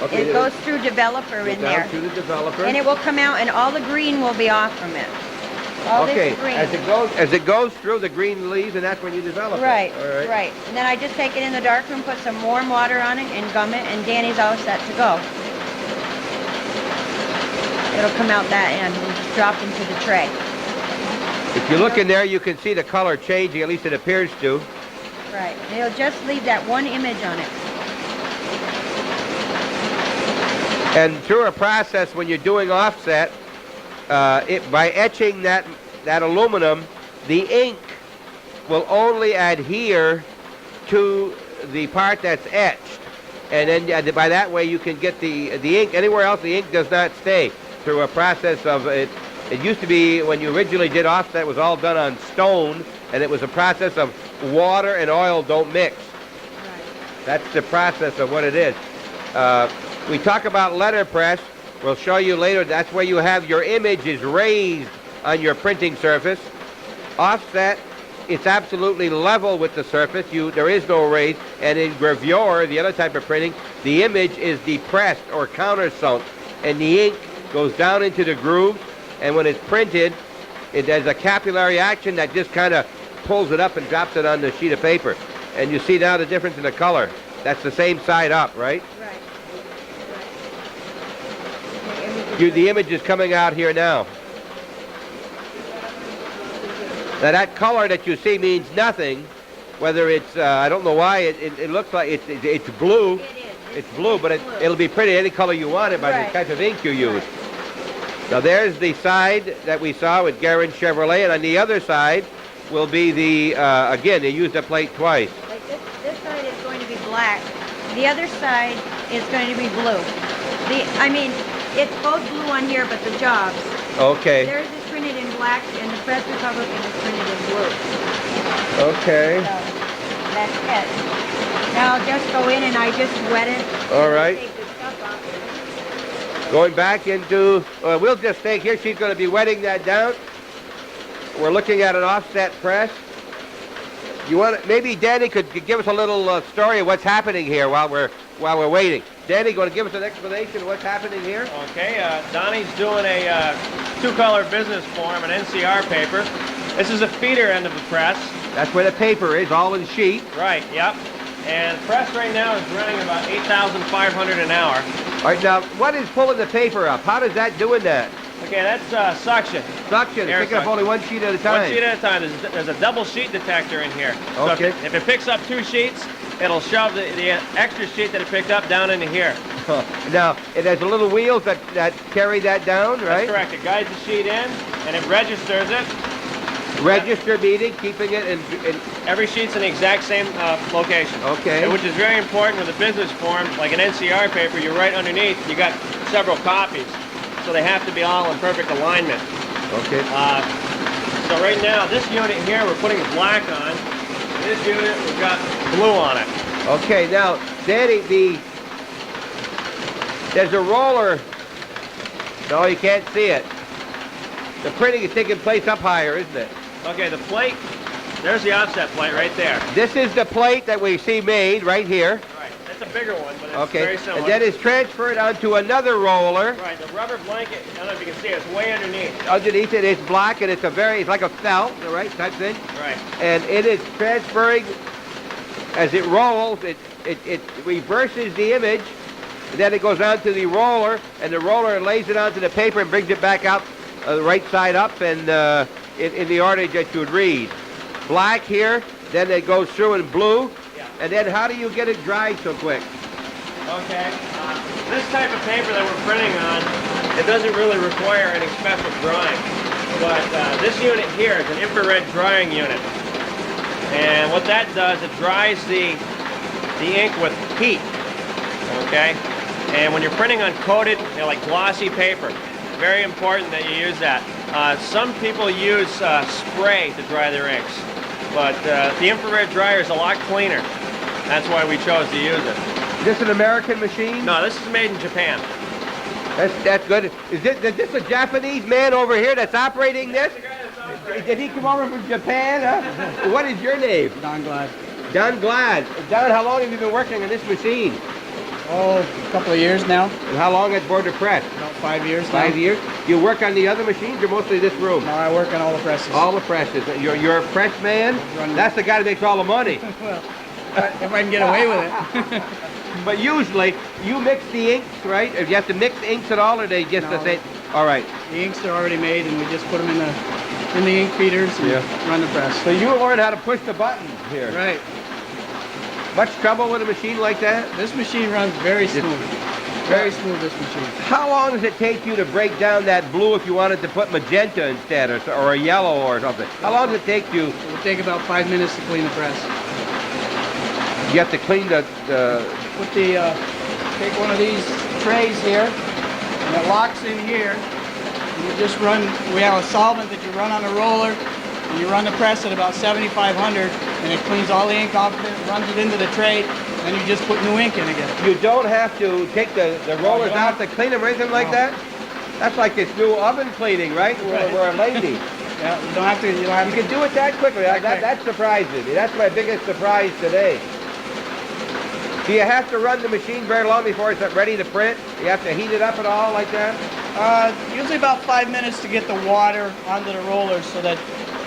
Okay. It goes through developer in down there. to the developer. And it will come out, and all the green will be off from it. All Okay. this green. As it goes through, the green leaves, and that's when you develop Right, it. All right. right. And then I just take it in the darkroom, put some warm water on it, and gum it, and Danny's all set to go. It'll come out that end and just drop into the tray. If you look in there, you can see the color changing. At least it appears to. Right. And it'll just leave that one image on it. And through a process when you're doing offset, by etching that aluminum, the ink will only adhere to the part that's etched, and then by that way you can get the ink anywhere else. The ink does not stay through a process of it. It used to be when you originally did offset, it was all done on stone, and it was a process of water and oil don't mix. Right. That's the process of what it is. We talk about letterpress. We'll show you later. That's where you have your images raised on your printing surface. Offset, it's absolutely level with the surface. There is no raise. And in gravure, the other type of printing, the image is depressed or countersunk, and the ink goes down into the groove. And when it's printed, there's a capillary action that just kind of pulls it up and drops it on the sheet of paper. And you see now the difference in the color. That's the same side up, right? Right. The image is coming out here now. Now that color that you see means nothing, whether it's, I don't know why, it looks like it's blue. It is. It's blue, but it'll be printed any color you want it by the Right. type of ink you use. Now there's the side that we saw with Garin Chevrolet, and on the other side will be the, again, they used the plate twice. Like this side is going to be black. The other side is going to be blue. It's both blue on here, but the jobs. Okay, Theirs is printed in black, and the Press Republican is printed in blue. okay, So that's it. Now I'll just go in and I just wet it. all right. Take the stuff off. Going back into, we'll just take here, she's going to be wetting that down. We're looking at an offset press. You want maybe Danny could give us a little story of what's happening here while we're waiting. Danny, going to give us an explanation of what's happening here? Okay, Donnie's doing a two-color business form, an NCR paper. This is a feeder end of the press. That's where the paper is, all in sheet. Right, yep. And the press right now is running about 8,500 an hour. All right, now, what is pulling the paper up? How does that doing that? Okay, that's suction. Suction, Air picking up suction. only one sheet at a time. One sheet at a time. There's a double sheet detector in here. So Okay. if it picks up two sheets, it'll shove the extra sheet that it picked up down into here. Now, it has a little wheels that carry that down, right? That's correct. It guides the sheet in, and it registers it. Register meeting, keeping it in Every sheet's in the exact same location. Okay. And which is very important with a business form, like an NCR paper, you're right underneath, you got several copies. So they have to be all in perfect alignment. Okay. So right now, this unit here, we're putting black on. This unit, we've got blue on it. Okay, now, Danny, there's a roller. No, you can't see it. The printing is taking place up higher, isn't it? Okay, the plate, there's the offset plate right there. This is the plate that we see made right here. Right, that's a bigger one, but it's Okay, very similar. and then it's transferred onto another roller. Right, the rubber blanket, I don't know if you can see it, it's way underneath. Underneath it, it's black, and it's like a felt, right, type thing. Right. And it is transferring as it rolls. It reverses the image, and then it goes onto the roller, and the roller lays it onto the paper and brings it back out the right side up and in the order that you would read. Black here, then it goes through in blue, Yeah. and then how do you get it dry so quick? Okay, this type of paper that we're printing on, it doesn't really require any special drying. But this unit here is an infrared drying unit. And what that does, it dries the ink with heat. Okay? And when you're printing on coated, like glossy paper, very important that you use that. Some people use spray to dry their inks, but the infrared dryer is a lot cleaner. That's why we chose to use it. Is this an American machine? No, this is made in Japan. That's good. Is this a Japanese man over here that's operating this? Did he come over from Japan? Huh? What is your name? Don Glad. Don Glad. Don, how long have you been working on this machine? Oh, a couple of years now. And how long at Border Press? About 5 years now. 5 years. Do you work on the other machines or mostly this room? No, I work on all the presses. All the presses. You're a press man? That's the guy that makes all the money. Well, if I can get away with it. But usually, you mix the inks, right? If you have to mix the inks at all, or they just No. say, all right. The inks are already made, and we just put them in the ink feeders and run the press. So you learn how to push the button here. Right. Much trouble with a machine like that? This machine runs very smooth. Very smooth, this machine. How long does it take you to break down that blue if you wanted to put magenta instead, or a yellow or something? How long does it take you? It will take about 5 minutes to clean the press. You have to clean the Take one of these trays here, and it locks in here. And you just run, we have a solvent that you run on a roller, and you run the press at about 7,500, and it cleans all the ink off of it, runs it into the tray, and you just put new ink in again. You don't have to take the rollers out to clean them or anything like that? That's like this new oven cleaning, right? We're a lady. Yeah, you don't have to. You don't have You to. can do it that quickly. That That surprises me. That's my biggest surprise today. Do you have to run the machine very long before it's ready to print? You have to heat it up at all like that? Usually about 5 minutes to get the water onto the rollers so that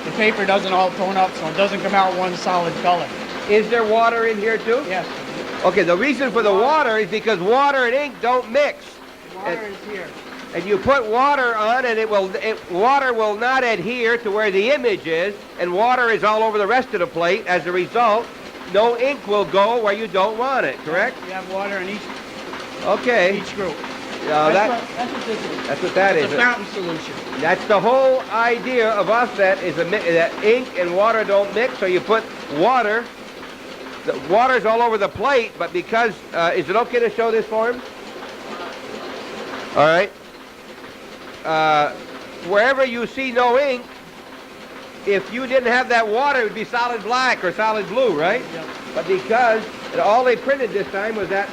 the paper doesn't all tone up, so it doesn't come out one solid color. Is there water in here too? Yes. Okay, the reason for the water is because water and ink don't mix. The water is here. And you put water on and water will not adhere to where the image is, and water is all over the rest of the plate. As a result, no ink will go where you don't want it, correct? You have water in Okay. each group. That's What this is. what that It's is. a fountain solution. That's the whole idea of offset is that ink and water don't mix, so you put water. The water's all over the plate, but because, is it okay to show this for him? All right. Wherever you see no ink, if you didn't have that water, it would be solid black or solid blue, right? Yep. But because all they printed this time was that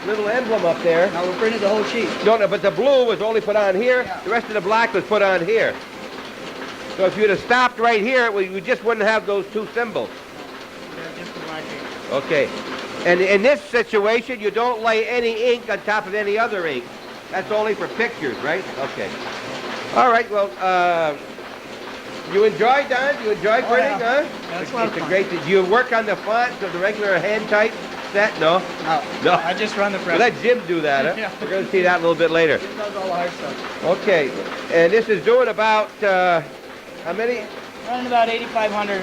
little emblem up there. Now we printed the whole sheet. No, but the blue was only put on here. Yeah. The rest of the black was put on here. So if you'd have stopped right here, we just wouldn't have those two symbols. Yeah, just the black ink. Okay. And in this situation, you don't lay any ink on top of any other ink. That's only for pictures, right? Okay. All right. Well, you enjoy, Don? You enjoy printing, huh? Yeah, it's a lot of It's a fun. great. Do you work on the fonts of the regular hand type set? No. No. I just run the press. Let Jim do that, huh? Yeah. We're going to see that a little bit later. It does all the hard stuff. Okay. And this is doing about, how many? Running about 8,500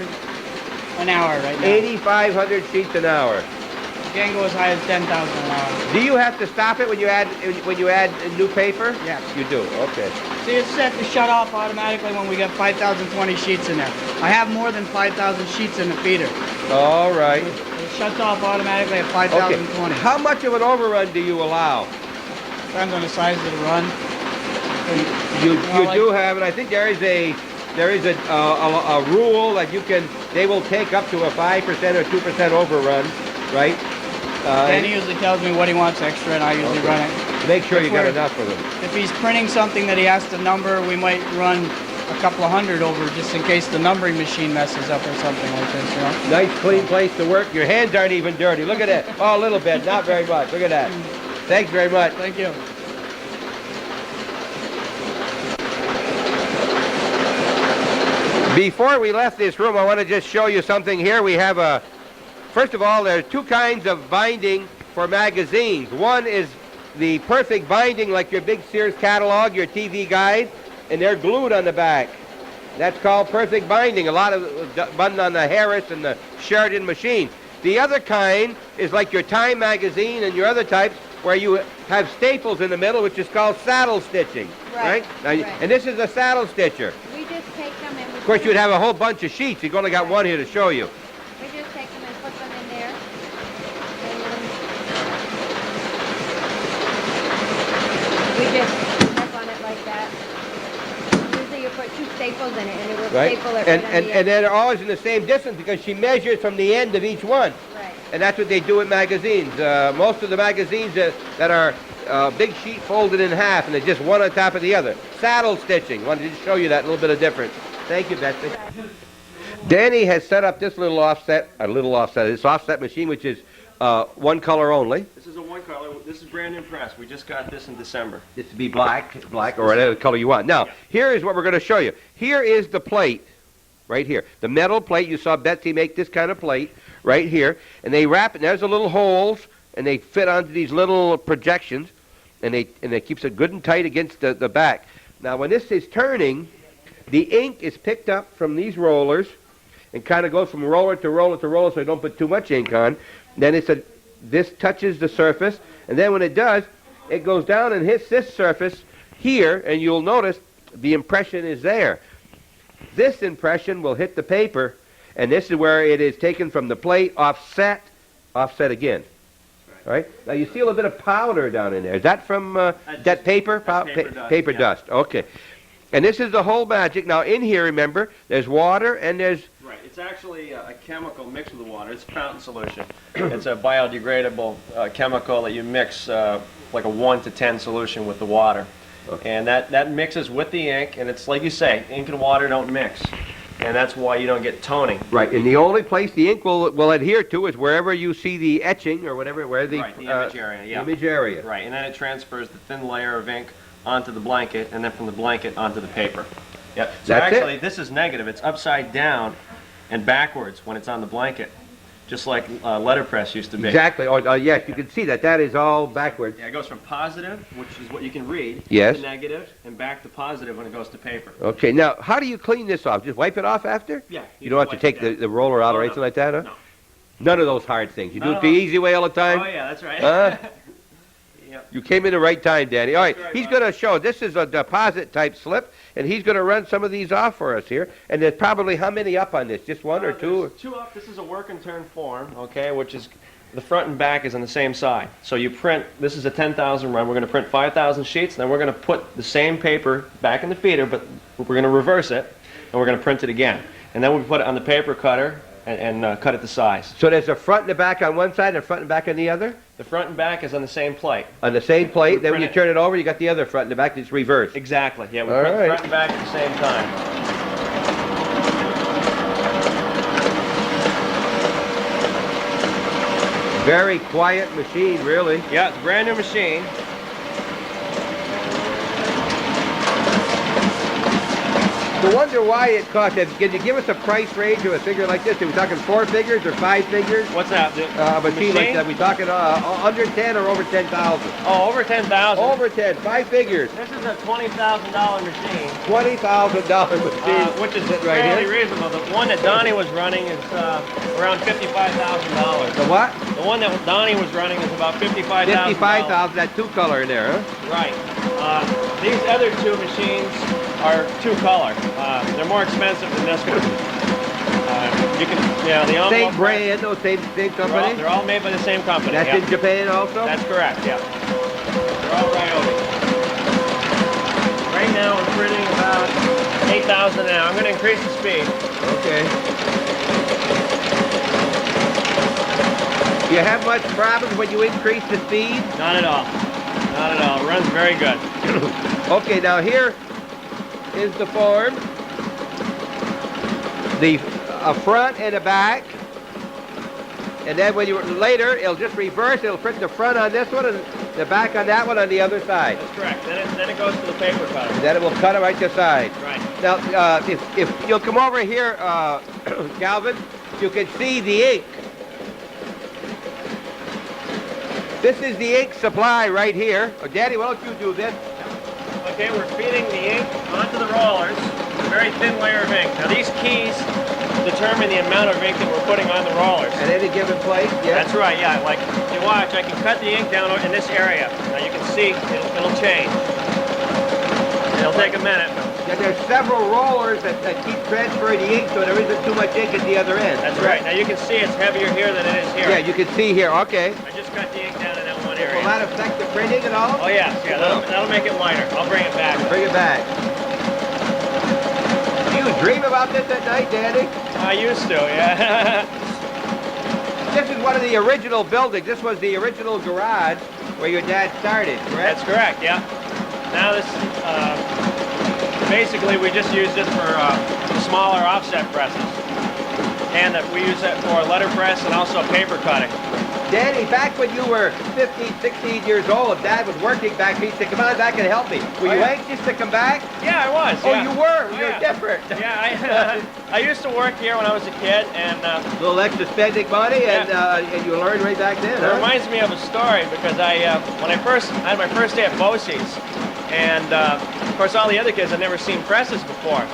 an hour right now. 8,500 sheets an hour. Can go as high as 10,000 an hour. Do you have to stop it when you add new paper? Yes. You do. Okay. See, it's set to shut off automatically when we get 5,020 sheets in there. I have more than 5,000 sheets in the feeder. All right. It shuts off automatically at Okay. 5,020. How much of an overrun do you allow? Depends on the size of the run. You like- do have, and I think there is a rule that they will take up to a 5% or 2% overrun, right? Danny usually tells me what he wants extra, and I usually run it. Make sure you got Before- enough for them. If he's printing something that he has to number, we might run a couple of hundred over just in case the numbering machine messes up or something like this, you know? Nice, clean place to work. Your hands aren't even dirty. Look at that. Oh, a little bit, not very much. Look at that. Thanks very much. Thank you. Before we left this room, I want to just show you something here. We have first of all, there are two kinds of binding for magazines. One is the perfect binding like your big Sears catalog, your TV guide, and they're glued on the back. That's called perfect binding. A lot of done on the Harris and the Sheridan machine. The other kind is like your Time magazine and your other types where you have staples in the middle, which is called saddle stitching, right? Now, right. And this is a saddle stitcher. We just take them and we Of course, you'd have a whole bunch of sheets. You've only got one here to show you. we just take them and put them in there. We just step on it like that. Usually you put 2 staples in it and it will Right? staple it And, right on and, the and end. they're always in the same distance because she measures from the end of each one. Right. And that's what they do in magazines. Most of the magazines that are big sheet folded in half and they're just one on top of the other. Saddle stitching. Wanted to show you that little bit of difference. Thank you, Betsy. Danny has set up this this offset machine, which is one color only. This is a one color. This is brand new press. We just got this in December. This would be black, or whatever color you want. Now, here is what we're going to show you. Here is the plate, right here. The metal plate. You saw Betsy make this kind of plate right here. And they wrap it, and there's the little holes, and they fit onto these little projections, and it keeps it good and tight against the back. Now, when this is turning, the ink is picked up from these rollers and kind of goes from roller to roller to roller so you don't put too much ink on. Then this touches the surface, and then when it does, it goes down and hits this surface here, and you'll notice the impression is there. This impression will hit the paper, and this is where it is taken from the plate, offset again. All right? Now you see a little bit of powder down in there. Is that from that paper? Paper dust. Okay. And this is the whole magic. Now in here, remember, there's water and there's... Right. It's actually a chemical mixed with the water. It's a fountain solution. It's a biodegradable chemical that you mix like a 1 to 10 solution with the water. Okay. And that mixes with the ink, and it's like you say, ink and water don't mix. And that's why you don't get toning. Right, and the only place the ink will adhere to is wherever you see the etching or whatever, where the image area, yeah. Image area. Right, and then it transfers the thin layer of ink onto the blanket, and then from the blanket onto the paper. Yep. So That's actually, it. this is negative. It's upside down and backwards when it's on the blanket, just like letterpress used to be. Exactly. Yes, you can see that. That is all backwards. Yeah, it goes from positive, which is what you can read, Yes. to negative, and back to positive when it goes to paper. Okay, now, how do you clean this off? Just wipe it off after? Yeah. You don't have to take the roller out or anything like that, huh? No. None of those hard things. You do No, it the no. easy way all the time? Oh, yeah, that's right. Huh? Yep. You came in the right time, Danny. All right, That's right, he's Bob. going to show. This is a deposit type slip, and he's going to run some of these off for us here. And there's probably how many up on this? Just one or two? There's 2 up. This is a work and turn form, okay, which is the front and back is on the same side. So you print, this is a 10,000 run. We're going to print 5,000 sheets, then we're going to put the same paper back in the feeder, but we're going to reverse it, and we're going to print it again. And then we put it on the paper cutter and cut it to size. So there's a front and a back on one side and a front and back on the other? The front and back is on the same plate. On the same plate, then when you print turn it over, you got the other front and the back, it's reversed. Exactly, yeah, we All print right. the front and back at the same time. Very quiet machine, really. Yeah, it's a brand new machine. I wonder why it costs. Can you give us a price range of a figure like this? Are we talking 4 figures or 5 figures? What's that? A machine like that. We talking under 10 or over 10,000? Oh, over 10,000. Over 10, 5 figures. This is a $20,000 machine. $20,000 machine. Which is right fairly here. reasonable. The one that Donnie was running is around $55,000. The what? The one that Donnie was running is about $55,000. 55,000. That 2-color in there, huh? Right. These other 2 machines are 2-color. They're more expensive than this one. You can, yeah, the Same envelope. brand, no, same company. They're all made by the same company. That's yeah. in Japan also. That's correct. Yeah. They're all Ryobi. Right now we're printing about 8,000 an hour. I'm going to increase the speed. Okay. Do you have much problems when you increase the speed? Not at all. Not at all. It runs very good. Okay, now here is the form. The front and a back. And then when you later, it'll just reverse. It'll print the front on this one and the back on that one on the other side. That's correct. Then it goes to the paper cutter. Then it will cut it right to side. Right. Now, if you'll come over here, Calvin, you can see the ink. This is the ink supply right here. Oh, Daddy, why don't you do this? Okay, we're feeding the ink onto the rollers, a very thin layer of ink. Now these keys determine the amount of ink that we're putting on the rollers. At any given place, yeah? That's right, yeah. Like, you watch, I can cut the ink down in this area. Now you can see it'll change. It'll take a minute. Yeah, there's several rollers that keep transferring the ink so there isn't too much ink at the other end. That's right. Now you can see it's heavier here than it is here. Yeah, you can see here, okay. I just cut the ink down in that one area. very Will that affect the printing at all? Oh yes, yeah, that'll make it lighter. I'll bring it back. Bring it back. Do you dream about this at night, Danny? I used to, yeah. This is one of the original buildings. This was the original garage where your dad started, correct? That's correct, yeah. Now this, basically we just use this for smaller offset presses. And we use it for letterpress and also paper cutting. Danny, back when you were 15, 16 years old, Dad was working back, he said, come on back and help me. Were you anxious to come back? Yeah, I was. Oh, yeah. you were? Oh, You're yeah. different. Yeah, I used to work here when I was a kid, and A little extra spending money, and you learned right back then, it huh? reminds me of a story because I had my first day at BOCES, and of course all the other kids had never seen presses before.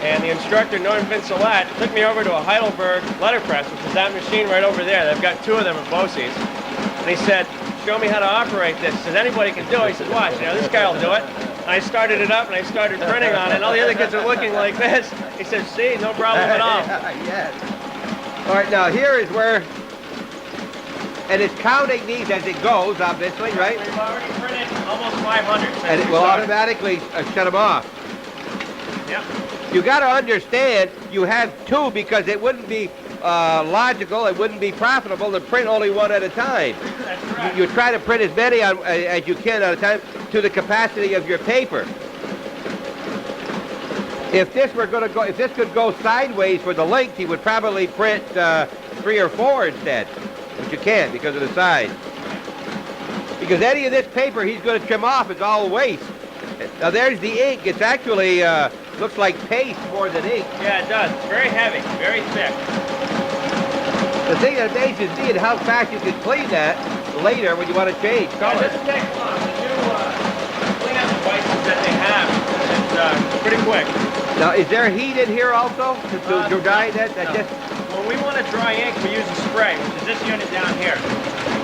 And the instructor, Norm Vincelette, took me over to a Heidelberg letterpress, which is that machine right over there. They've got 2 of them at BOCES. And he said, show me how to operate this. He said, anybody can do it. He said, watch, this guy will do it. And I started it up and I started printing on it, and all the other kids are looking like this. He said, see, no problem at all. Yes. All right, now here is where, and it's counting these as it goes, obviously, right? We've already printed almost 500 since And it we will started. automatically shut them off. Yep. You got to understand, you have 2 because it wouldn't be logical, it wouldn't be profitable to print only one at a time. That's correct. You try to print as many as you can at a time to the capacity of your paper. If this were going to go, if this could go sideways for the length, he would probably print 3 or 4 instead, but you can't because of the size. Because any of this paper he's going to trim off is all waste. Now there's the ink. It's actually looks like paste more than ink. Yeah, it does. It's very heavy, very thick. The thing that amazes me is how fast you can clean that later when you want to change It color. doesn't take long. The new cleanup devices that they have, it's pretty quick. Now, is there heat in here also to dry that? No. Just When we want to dry ink, we use a spray, which is this unit down here.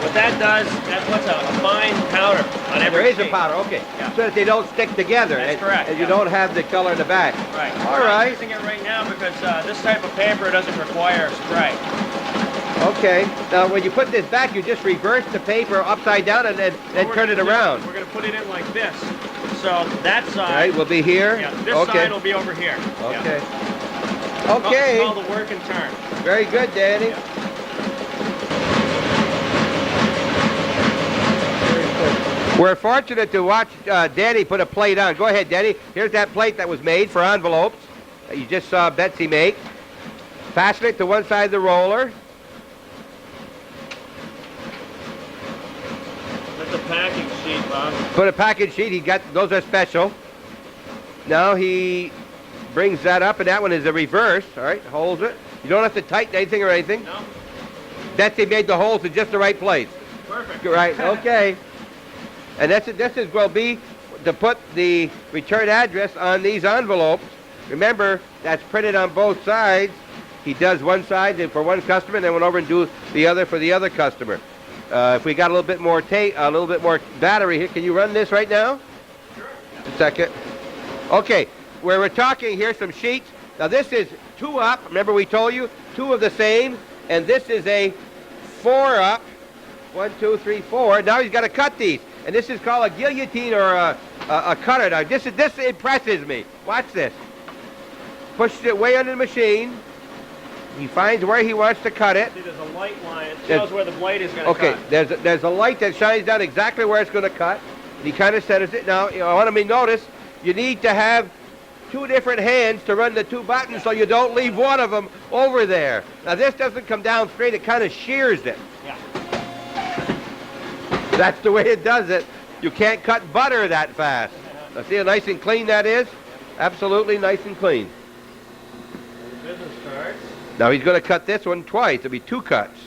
What that does, that puts a fine powder on every there is a sheet. powder, okay, Yeah. so that they don't stick together. That's correct, And you yeah. don't have the color in the back. Right. All We're not right. using it right now because this type of paper doesn't require a spray. Okay. Now, when you put this back, you just reverse the paper upside down and then What we're turn it gonna do, around. We're going to put it in like this. So that All side, right, we'll be here. yeah, this okay. side will be over here. Yeah. Okay. It's Okay. called the work and turn. Very good, Danny. We're fortunate to watch Danny put a plate on. Go ahead, Danny. Here's that plate that was made for envelopes that you just saw Betsy make. Fasten it to one side of the roller. That's a packing sheet, Bob. Put a package sheet. He got those are special. Now he brings that up, and that one is a reverse. All right, holds it. You don't have to tighten anything or anything. No? Betsy made the holes in just the right place. Perfect. Right. Okay. And this is will be to put the return address on these envelopes. Remember, that's printed on both sides. He does one side for one customer, and then went over and do the other for the other customer. If we got a little bit more a little bit more battery here, can you run this right now? Sure. A second. Okay, where we're talking here, some sheets. Now this is 2 up. Remember we told you 2 of the same, and this is a 4 up. 1, 2, 3, 4. Now he's got to cut these, and this is called a guillotine or a cutter. Now this impresses me. Watch this. Pushes it way under the machine. He finds where he wants to cut it. See, there's a light line. It shows where the blade is going to Okay, cut. there's a light that shines down exactly where it's going to cut. He kind of centers it. Now, I want to notice you need to have 2 different hands to run the 2 buttons so you don't leave one of them over there. Now, this doesn't come down straight. It kind of shears it. Yeah. That's the way it does it. You can't cut butter that fast. Now, see how nice and clean that is? Absolutely nice and clean. And the business cards. Now, he's going to cut this one twice. It'll be 2 cuts.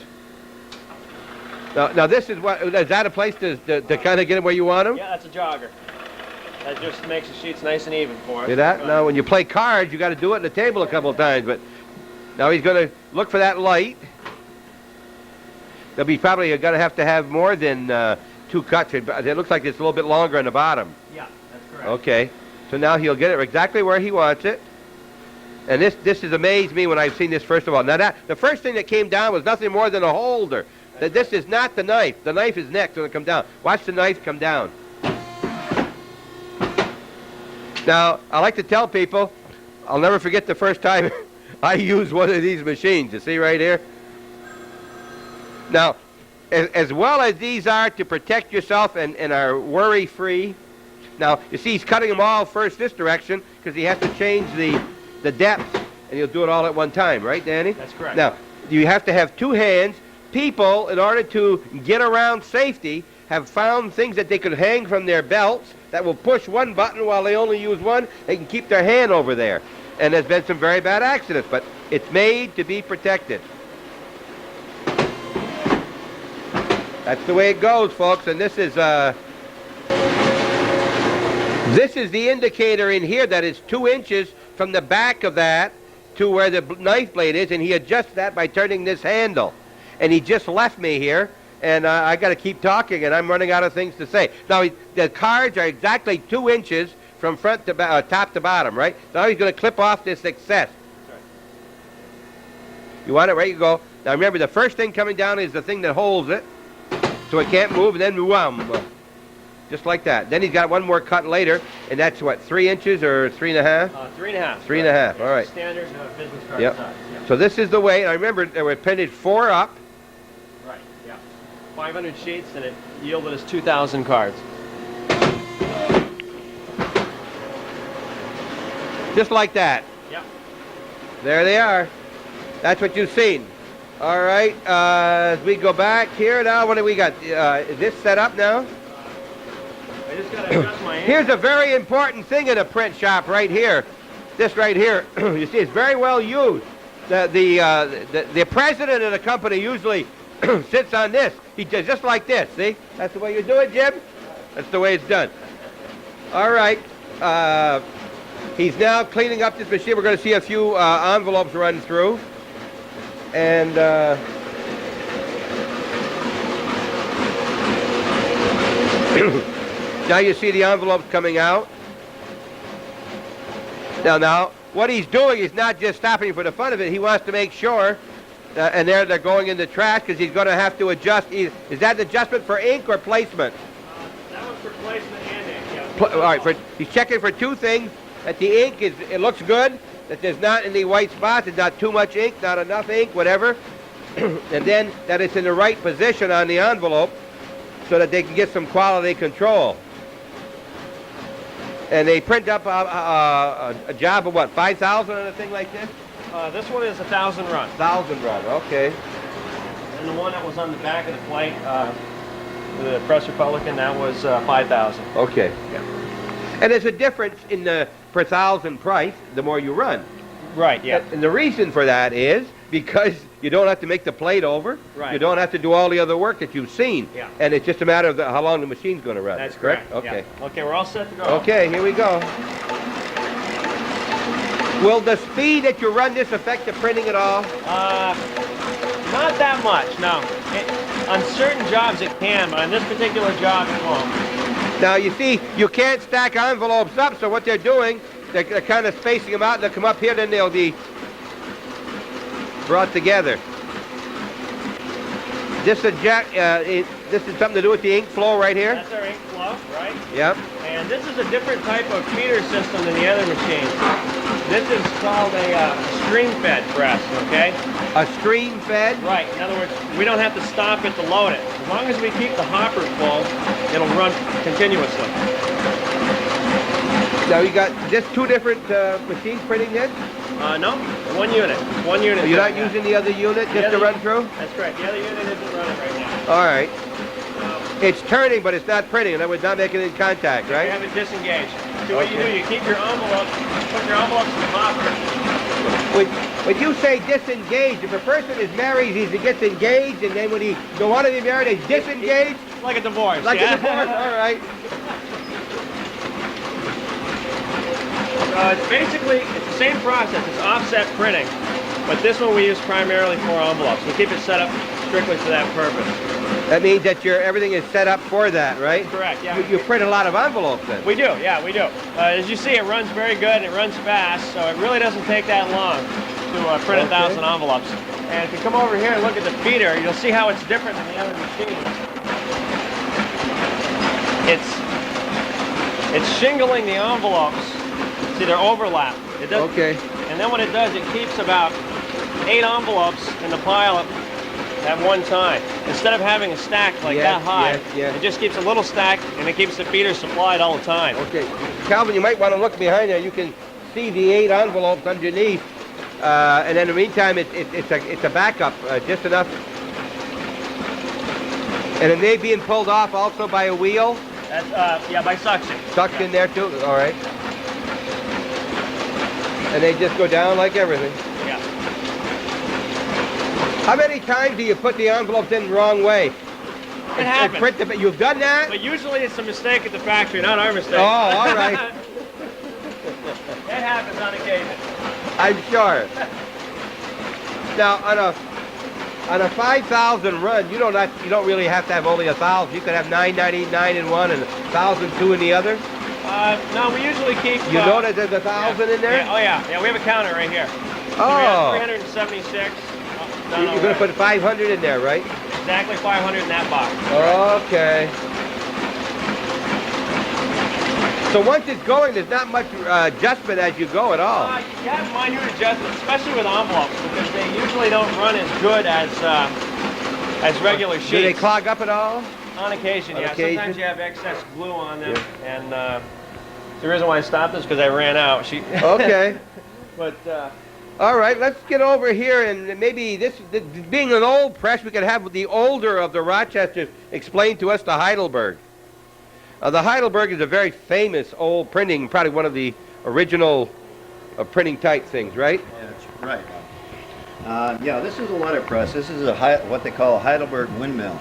Now this is what, is that a place to kind of get them where you want them? Yeah, that's a jogger. That just makes the sheets nice and even for us. See that? Now, when you play cards, you got to do it on the table a couple of times. But now he's going to look for that light. They'll be probably going to have more than 2 cuts. It looks like it's a little bit longer on the bottom. Yeah, that's correct. Okay. So now he'll get it exactly where he wants it. And this has amazed me when I've seen this first of all. Now the first thing that came down was nothing more than a holder. This is not the knife. The knife is next when it comes down. Watch the knife come down. Now, I like to tell people, I'll never forget the first time I used one of these machines. You see right here? Now, as well as these are to protect yourself and are worry-free, now, you see he's cutting them all first this direction because he has to change the depth, and he'll do it all at one time, right, Danny? That's correct. Now, you have to have two hands. People, in order to get around safety, have found things that they could hang from their belts that will push one button while they only use one. They can keep their hand over there. And there's been some very bad accidents, but it's made to be protected. That's the way it goes, folks, and this is the indicator in here that is 2 inches from the back of that to where the knife blade is, and he adjusts that by turning this handle. And he just left me here, and I got to keep talking, and I'm running out of things to say. Now, the cards are exactly 2 inches from front to top to bottom, right? Now he's going to clip off this excess. You want it? Right, you go. Now remember, the first thing coming down is the thing that holds it, so it can't move, and then wham, just like that. Then he's got one more cut later, and that's what, 3 inches or 3.5? 3.5. 3.5. All right. Standard business card Yep. size. Yep. So this is the way. I remember they were printed 4 up. Right. Yeah. 500 sheets, and it yielded us 2,000 cards. Just like that. Yep. There they are. That's what you've seen. All right. As we go back here now, what do we got? Is this set up now? I just got to adjust my hand. Here's a very important thing in a print shop right here. This right here. You see, it's very well used. The president of the company usually sits on this. He does just like this. See? That's the way you do it, Jim? That's the way it's done. All right. He's now cleaning up this machine. We're going to see a few envelopes run through. And now you see the envelopes coming out. Now, what he's doing is not just stopping for the fun of it. He wants to make sure, and they're going in the trash because he's going to have to adjust. Is that an adjustment for ink or placement? That one's for placement and ink. Yeah. All right, he's checking for 2 things. That the ink it looks good, that there's not any white spots, there's not too much ink, not enough ink, whatever. And then that it's in the right position on the envelope so that they can get some quality control. And they print up a job of what, 5,000 on a thing like this? This one is 1,000 run. 1,000 run, okay. And the one that was on the back of the plate, the Press Republican, that was 5,000. Okay. Yeah. And there's a difference in the per thousand price the more you run. Right, yeah. And the reason for that is because you don't have to make the plate over. Right. You don't have to do all the other work that you've seen. Yeah. And it's just a matter of how long the machine's going to run. That's correct. Okay. Yeah. Okay, we're all set to go. Okay, here we go. Will the speed that you run this affect the printing at all? Not that much, no. On certain jobs it can, but on this particular job it won't. Now, you see, you can't stack envelopes up, so what they're doing, they're kind of spacing them out, and they'll come up here, then they'll be brought together. This is something to do with the ink flow right here? That's our ink flow, right? Yep. And this is a different type of feeder system than the other machines. This is called a stream-fed press, okay? A stream-fed? Right. In other words, we don't have to stop it to load it. As long as we keep the hopper full, it'll run continuously. Now you got just 2 different machines printing this? No, one unit. One unit. You're not using the other unit just to run through? That's correct. The other unit isn't running right now. All right. It's turning, but it's not printing, and that would not make it in contact, You right? have it disengaged. So what you do, Okay. you keep your envelopes, put your envelopes in the hopper. When you say disengaged, if a person is married, he gets engaged, and then when he don't want to be married, he's disengaged? Like a divorce. Like yeah? a divorce? All right. Basically, it's the same process. It's offset printing, but this one we use primarily for envelopes. We keep it set up strictly for that purpose. That means that everything is set up for that, right? Correct, yeah. You print a lot of envelopes then. We do, yeah, we do. As you see, it runs very good and it runs fast, so it really doesn't take that long to print Okay. 1,000 envelopes. And if you come over here and look at the feeder, you'll see how it's different than the other machines. It's shingling the envelopes. See, they're overlapped. It does, Okay. and then what it does, it keeps about 8 envelopes in the pile at one time. Instead of having a stack like Yes, that high, yes, yes. it just keeps a little stack, and it keeps the feeder supplied all the time. Okay. Calvin, you might want to look behind there. You can see the 8 envelopes underneath. And in the meantime, it's a backup, just enough. And are they being pulled off also by a wheel? That's, yeah, by suction. Sucked in there too? All right. And they just go down like everything. Yeah. How many times do you put the envelopes in the wrong way? It happens. You've done that? But usually it's a mistake at the factory, not our mistake. Oh, all right. It happens on occasion. I'm sure. Now, on a 5,000 run, you don't really have to have only 1,000. You could have 999 in one and 1,002 in the other. No, we usually keep... You notice there's 1,000 in there? Yeah, oh yeah, we have a counter right here. Oh. 376. You're going to put 500 in there, right? Exactly 500 in that box. Okay. So once it's going, there's not much adjustment as you go at all. You have minute adjustments, especially with envelopes, because they usually don't run as good as regular sheets. Do they clog up at all? On occasion, On yeah. occasion? Sometimes you have excess glue on them, and the reason why I stopped is because I ran out. Okay. But all right, let's get over here, and maybe this being an old press, we could have the older of the Rochesters explain to us the Heidelberg. The Heidelberg is a very famous old printing, probably one of the original printing type things, right? Yeah, that's right. Yeah, this is a letter press. This is what they call a Heidelberg windmill.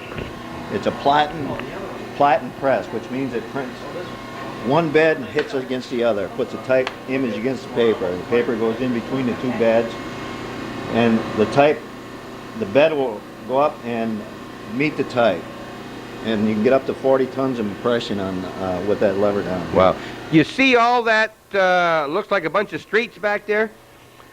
It's a platen press, which means it prints one bed and hits against the other, puts a tight image against the paper. The paper goes in between the 2 beds, and the bed will go up and meet the type. And you can get up to 40 tons of impression on with that lever down. Wow. You see all that looks like a bunch of streets back there,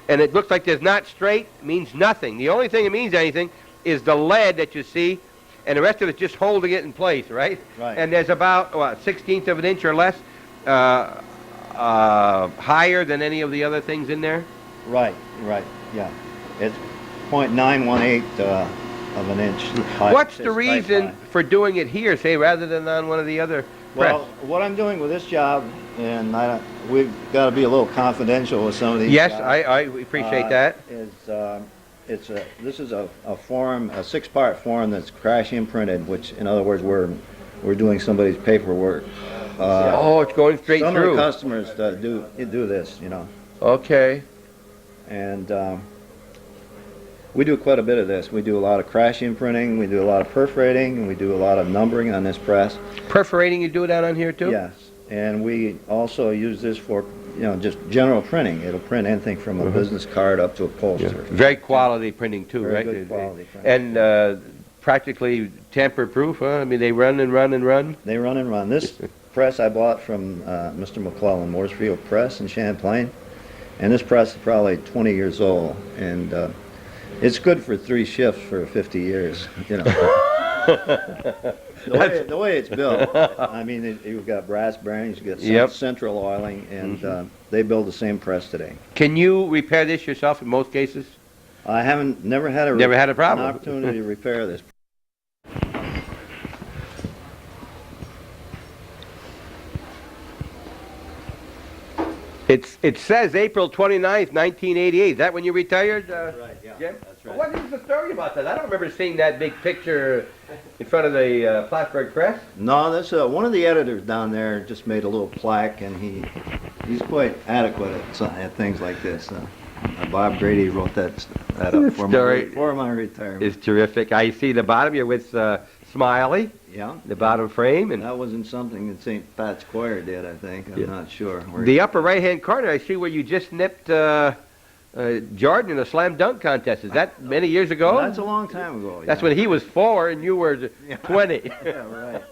and it looks like there's not straight, means nothing. The only thing that means anything is the lead that you see, and the rest of it's just holding it in place, right? Right. And there's about, what, 1/16 of an inch or less higher than any of the other things in there? Right, yeah. It's 0.918 of an inch high. What's the It's reason type high. for doing it here, say, rather than on one of the other press? Well, what I'm doing with this job, and we've got to be a little confidential with some of these Yes, jobs, I appreciate that. This is a form, a 6-part form that's crash imprinted, which, in other words, we're doing somebody's paperwork. Oh, it's going straight some through. of the customers do this, you know, Okay. and we do quite a bit of this. We do a lot of crash imprinting, we do a lot of perforating, and we do a lot of numbering on this press. Perforating you do down on here too? Yes, and we also use this for, just general printing. It'll print anything from a business card up to a poster. Very quality printing too, Very right? good quality printing. And practically tamper-proof, huh? I mean, they run and run and run? They run and run. This press I bought from Mr. McClellan, Mooresfield Press in Champlain, and this press is probably 20 years old, and it's good for 3 shifts for 50 years, The way it's built, I mean, you've got brass bearings, you've got central oiling, and they build the same press today. Can you repair this yourself in most cases? I never had a problem. an opportunity to repair this. It says April 29th, 1988. Is that when you retired? Right, yeah, Jim? that's right. What is the story about that? I don't remember seeing that big picture in front of the Plattsburgh Press. No, that's one of the editors down there just made a little plaque, and he's quite adequate at things like this. Bob Grady wrote that up for my retirement. It's terrific. I see the bottom. You're with Smiley. Yeah. The bottom frame, and That wasn't something that St. Pat's Choir did, I think. I'm not sure. the upper right-hand corner. I see where you just nipped Jordan in a slam dunk contest. Is that many years ago? That's a long time ago. That's when he was 4 and you were 20. Yeah, right.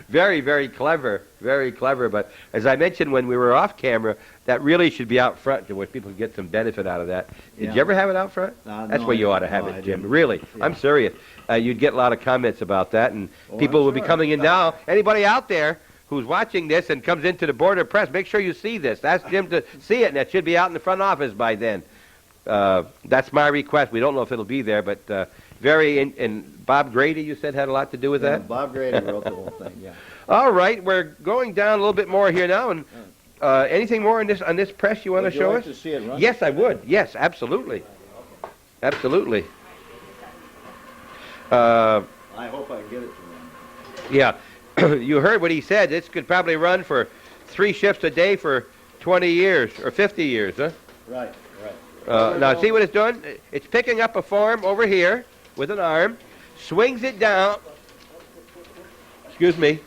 Very, very clever. Very clever. But as I mentioned when we were off camera, that really should be out front to where people can get some benefit out of that. Did Yeah. you ever have it out front? That's No, where you I- ought to have no, it, I Jim. didn't. Really. Yeah. I'm serious. You'd get a lot of comments about that, and Oh, people I'm will be sure. coming in now. Anybody out there who's watching this and comes into the Board of Press, make sure you see this. Ask Jim to see it, and it should be out in the front office by then. That's my request. We don't know if it'll be there, but and Bob Grady, you said, had a lot to do with Yeah, that? Bob Grady wrote the whole thing, yeah. All right, we're going down a little bit more here now, and anything more on this press you want Would to you show like us? to see it run? Yes, I would. Yes, absolutely. Absolutely. I hope I can get it to run. Yeah, you heard what he said. This could probably run for 3 shifts a day for 20 years or 50 years, huh? Right, right. Now, see what it's doing? It's picking up a form over here with an arm, swings it down. Excuse me.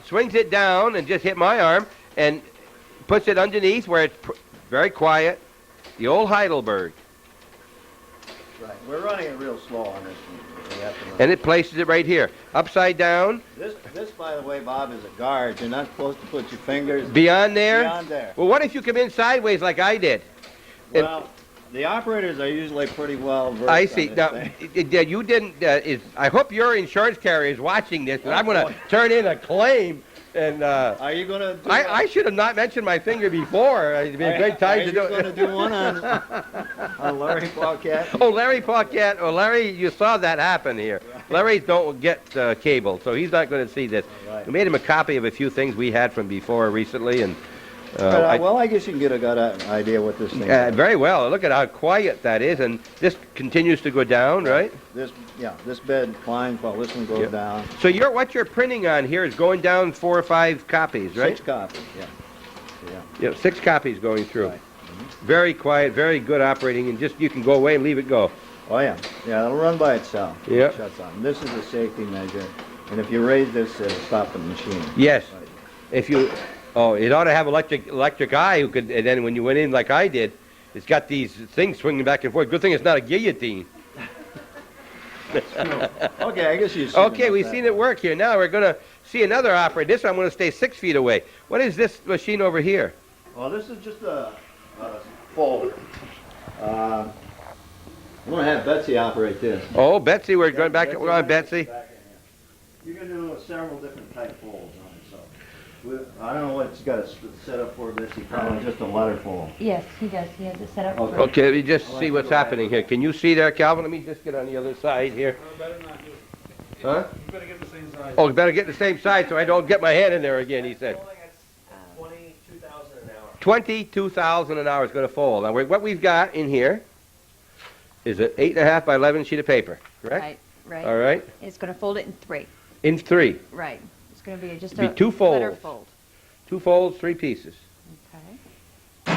Swings it down and just hit my arm and puts it underneath where it's very quiet. The old Heidelberg. Right. We're running it real slow on this one. We have to run. And it places it right here. Upside down. This, by the way, Bob, is a guard. You're not supposed to put your fingers Beyond there? beyond there. Well, what if you come in sideways like I did? And- Well, the operators are usually pretty well versed I on see. this Now, thing. you didn't. I hope your insurance carrier is watching this, and I'm going to turn in a claim. And Are you going to do I should have not mentioned my finger before. It'd be a great time to do Are you going to do one on Larry Paquette? Oh, Larry Paquette. Oh, Larry, you saw that happen here. Larry don't get cable, so he's not going to see this. Right. We made him a copy of a few things we had from before recently, and Well, I guess you can get a good idea what this thing is. very well. Look at how quiet that is, and this continues to go down, right? This bed climbs while this one goes Yep. down. So what you're printing on here is going down 4 or 5 copies, right? 6 copies, yeah. Yep, 6 copies going through. Right. Very quiet, very good operating, and just you can go away and leave it go. Oh, yeah. Yeah, it'll run by itself. Yep. It shuts on. This is a safety measure. And if you raise this, it'll stop the machine. Yes. Right. If you, it ought to have electric eye who could, and then when you went in like I did, it's got these things swinging back and forth. Good thing it's not a guillotine. Okay, I guess you've seen Okay, we've seen it work here. Now we're going to see another operator. This one I'm going to stay 6 feet away. What is this machine over here? Well, this is just a folder. I'm going to have Betsy operate this. Oh, Betsy, we're going back. We're on Betsy. You can do several different type folds on it, so. I don't know what it's got set up for, Betsy, probably just a letter fold. Yes, he does. He has it set up. Okay. for- Okay, let me just see what's happening here. Can you see there, Calvin? Let me just get on the other side here. Huh? You better get the same size. Oh, better get the same side so I don't get my hand in there again, he said. Rolling at 22,000 an hour. 22,000 an hour is going to fold. Now, what we've got in here is an 8.5 by 11 sheet of paper, correct? Right, right. All right. It's going to fold it in 3. In 3. Right. It's going to be just Be a 2 letter folds. fold. 2 folds, 3 pieces. Okay.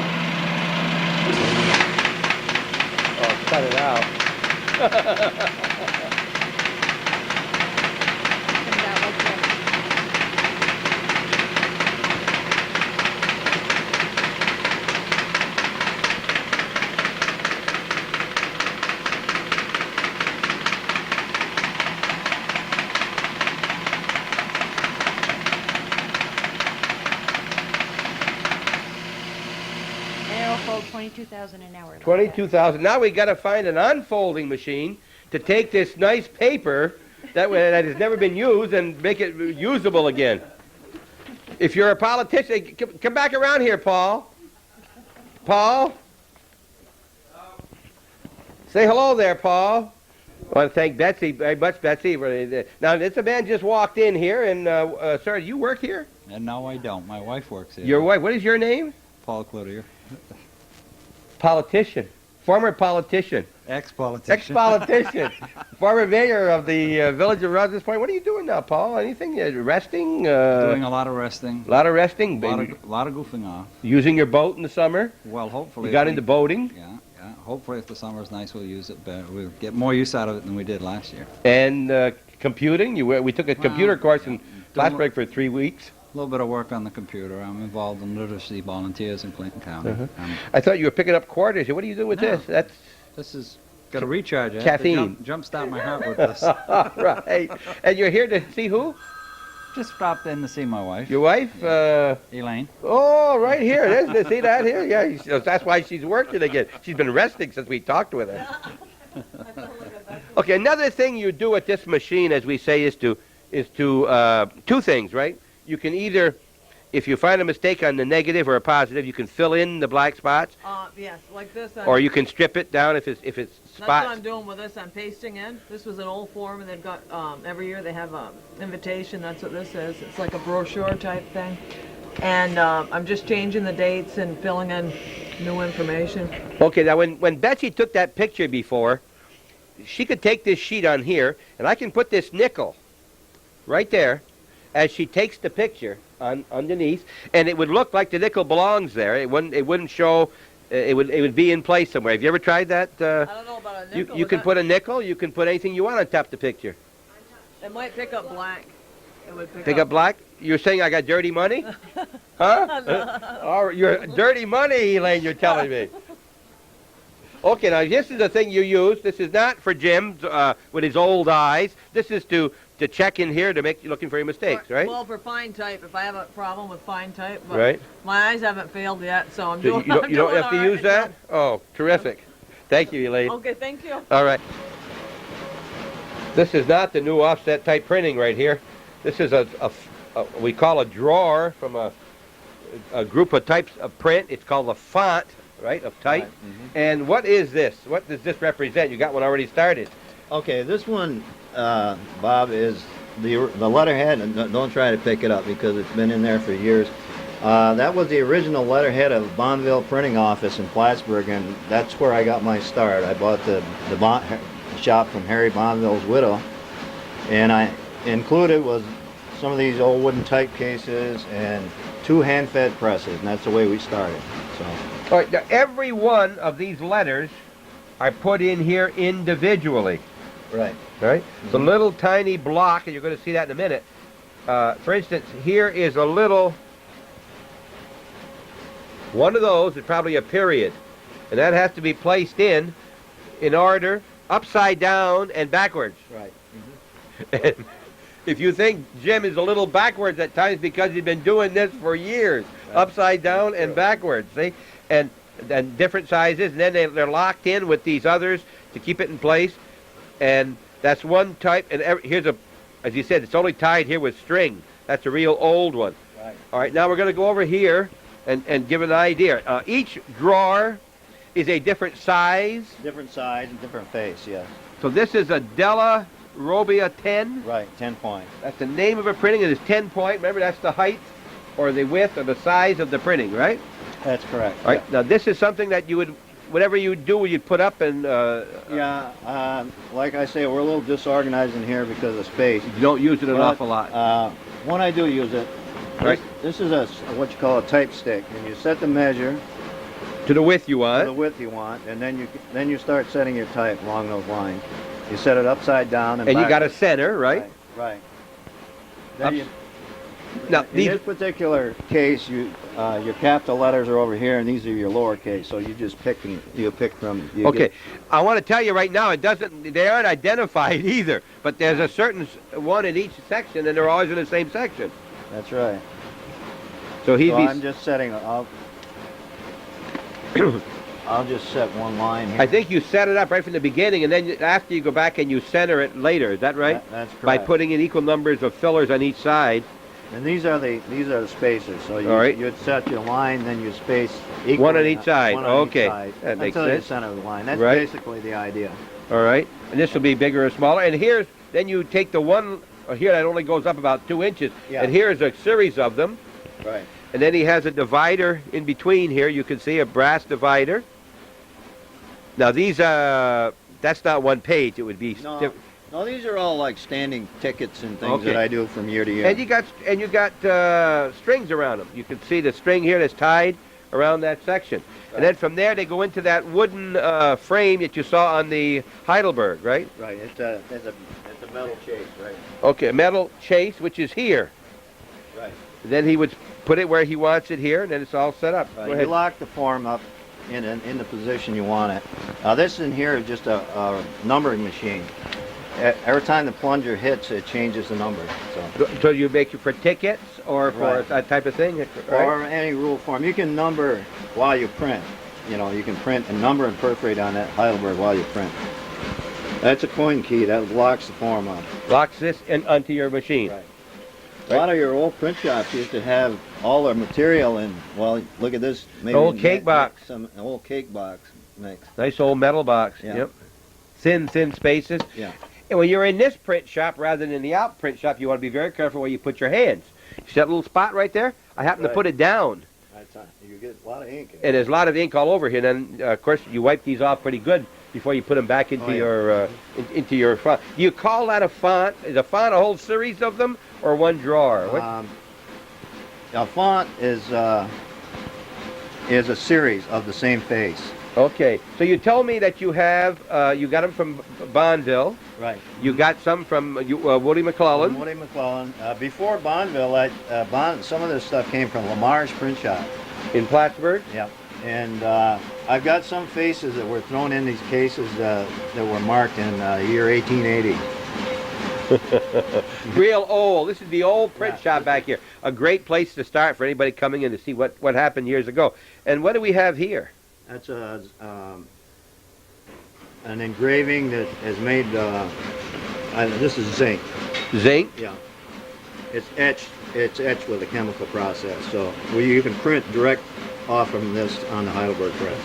Oh, cut it out. Comes out like this. And it'll fold 22,000 an hour. like that. 22,000. Now we got to find an unfolding machine to take this nice paper that has never been used and make it usable again. If you're a politician, come back around here, Paul. Paul? Say hello there, Paul. I want to thank Betsy very much, Betsy. Now, this man just walked in here, and, sir, you work here? And no, I don't. My wife works here. Your wife, what is your name? Paul Cloutier. Politician. Former politician. Ex-politician. Ex-politician. Former mayor of the village of Rogers Point. What are you doing now, Paul? Anything? Resting? Doing a lot of resting. A lot of resting? A lot of goofing off. Using your boat in the summer? Well, hopefully. You got if into we- boating? Yeah, yeah. Hopefully, if the summer's nice, we'll use it better. We'll get more use out of it than we did last year. And computing? We took a computer course in Doing- Plattsburgh for 3 weeks. A little bit of work on the computer. I'm involved in literacy volunteers in Clinton County. I thought you were picking up quarters. What are you doing with No. this? That's This is got to recharge. I have to Caffeine. Jumpstart my heart with this. right. And you're here to see who? Just stopped in to see my wife, Your wife? Elaine. Oh, right here. See that here? Yeah, that's why she's working again. She's been resting since we talked with her. Okay, another thing you do at this machine, as we say, is to two things, right? You can either, if you find a mistake on the negative or a positive, you can fill in the black spots, Yes, like this. or you can strip it down if it's That's what spots. I'm doing with this. I'm pasting in. This was an old form, and they've got every year they have a invitation. That's what this is. It's like a brochure type thing, and I'm just changing the dates and filling in new information. Okay, now when Betsy took that picture before, she could take this sheet on here, and I can put this nickel right there as she takes the picture on underneath, and it would look like the nickel belongs there. It wouldn't show. It would be in place somewhere. Have you ever tried that? I don't know about a nickel. You can put a nickel. You can put anything you want on top of the picture. It might pick up black. It would Pick up black. You're saying I got dirty money? Huh? Oh, you're dirty money, Elaine. You're telling me. Okay, now this is the thing you use. This is not for Jim with his old eyes. This is to check in here to make you looking for your mistakes, right? Well, for fine type, if I have a problem with fine type, but Right. my eyes haven't failed yet, so I'm So doing. you don't have to all right. use that? Oh, terrific. Thank you, Elaine. Okay, thank you. All right. This is not the new offset type printing right here. This is a we call a drawer from a group of types of print. It's called a font, right, of type. Right. And what is this? What does this represent? You got one already started. Okay, this one, Bob, is the letterhead, and don't try to pick it up because it's been in there for years. That was the original letterhead of Bonneville Printing Office in Plattsburgh, and that's where I got my start. I bought the shop from Harry Bonneville's widow, and I included was some of these old wooden type cases and 2 hand-fed presses, and that's the way we started. So. All right, now every one of these letters are put in here individually. Right. Right? The little tiny block, and you're going to see that in a minute. For instance, here is a little, one of those is probably a period. And that has to be placed in order, upside down and backwards. Right. And if you think Jim is a little backwards at times because he's been doing this for years, upside down and backwards, see? And different sizes, and then they're locked in with these others to keep it in place. And that's one type, and here's as you said, it's only tied here with string. That's a real old one. Right. All right, now we're going to go over here and give an idea. Each drawer is a different size. Different size and different face, yes. So this is a Della Robbia 10. Right, 10 points. That's the name of a printing. It is 10 point. Remember, that's the height or the width or the size of the printing, right? That's correct. All right, now this is something that you would, whatever you do, you'd put up and... like I say, we're a little disorganized in here because of space. You don't use it an But, awful lot. When I do use it, Right. this is what you call a type stick, and you set the measure To the width you to want. the width you want, and then you start setting your type along those lines. You set it upside down and And you got a backwards. center, right? Right. Then Ups- Now, in these, this particular case, your capital letters are over here, and these are your lowercase. So you just pick from. okay, I want to tell you right now, they aren't identified either, but there's a certain one in each section, and they're always in the same section. That's right. So he'd So be... I'm just setting. I'll just set one line here. I think you set it up right from the beginning, and then after you go back and you center it later. Is that right? That's correct. By putting in equal numbers of fillers on each side. And these are the spacers. So All right. you'd set your line, then you space equally. One on each side. One on each Okay. side, That makes until you sense. center the line. That's Right. basically the idea. All right, and this will be bigger or smaller. And here's, then you take the one here that only goes up about 2 inches, Yeah. and here's a series of them. Right. And then he has a divider in between here. You can see a brass divider. Now these, that's not one page. It would be No, these are all like standing tickets and things Okay. that I do from year to year. And you got strings around them. You can see the string here that's tied around that section. And then from there they go into that wooden frame that you saw on the Heidelberg, right? Right. It's a metal chase, right? Okay, a metal chase, which is here. Right. Then he would put it where he wants it here, and then it's all set up. Go You ahead. lock the form up in the position you want it. This in here is just a numbering machine. every time the plunger hits, it changes the number. So you make it for tickets or for Right. that type of thing? Right? Or any rule form. You can number while you print. You know, you can print and number and perforate on that Heidelberg while you print. That's a coin key that locks the form up. Locks this in onto your machine. Right. A lot of your old print shops used to have all their material in. Well, look at this. Maybe Old cake box. An old cake box mix. Nice old metal box. Yeah. Yep. Thin spaces. Yeah. And when you're in this print shop rather than in the out print shop, you want to be very careful where you put your hands. You see that little spot right there? I happen to Right. put it down. You get a lot of ink. And there's a lot of ink all over here. And then, of course, you wipe these off pretty good before you put them back into into your font. Do you call that a font? Is a font a whole series of them or one drawer? What? A font is a series of the same face. Okay. So you told me that you have you got them from Bonneville. Right. You got some from Woody McClellan. Woody McClellan. Before Bonneville, some of this stuff came from Lamar's print shop. In Plattsburgh. Yeah. And I've got some faces that were thrown in these cases that were marked in year 1880. Real old. This is the old print shop back here. A great place to start for anybody coming in to see what happened years ago. And what do we have here? That's an engraving that is made. This is zinc. Zinc. Yeah. It's etched. It's etched with a chemical process. So you can print direct off from this on the Heidelberg press.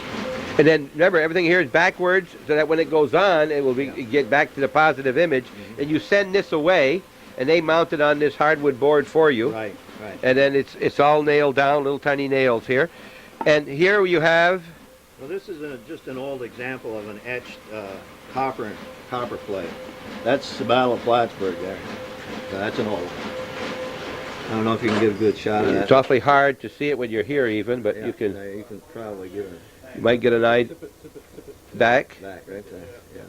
And then remember, everything here is backwards, so that when it goes on, it will get back to the positive image. And you send this away, and they mount it on this hardwood board for you. Right. Right. And then it's all nailed down, little tiny nails here. And here you have. Well, this is just an old example of an etched copper plate. That's the Battle of Plattsburgh there. That's an old one. I don't know if you can get a good shot of that. It's awfully hard to see it when you're here, even, but Yeah, you can. you can probably get it You might get an eye back. back right there. Yeah.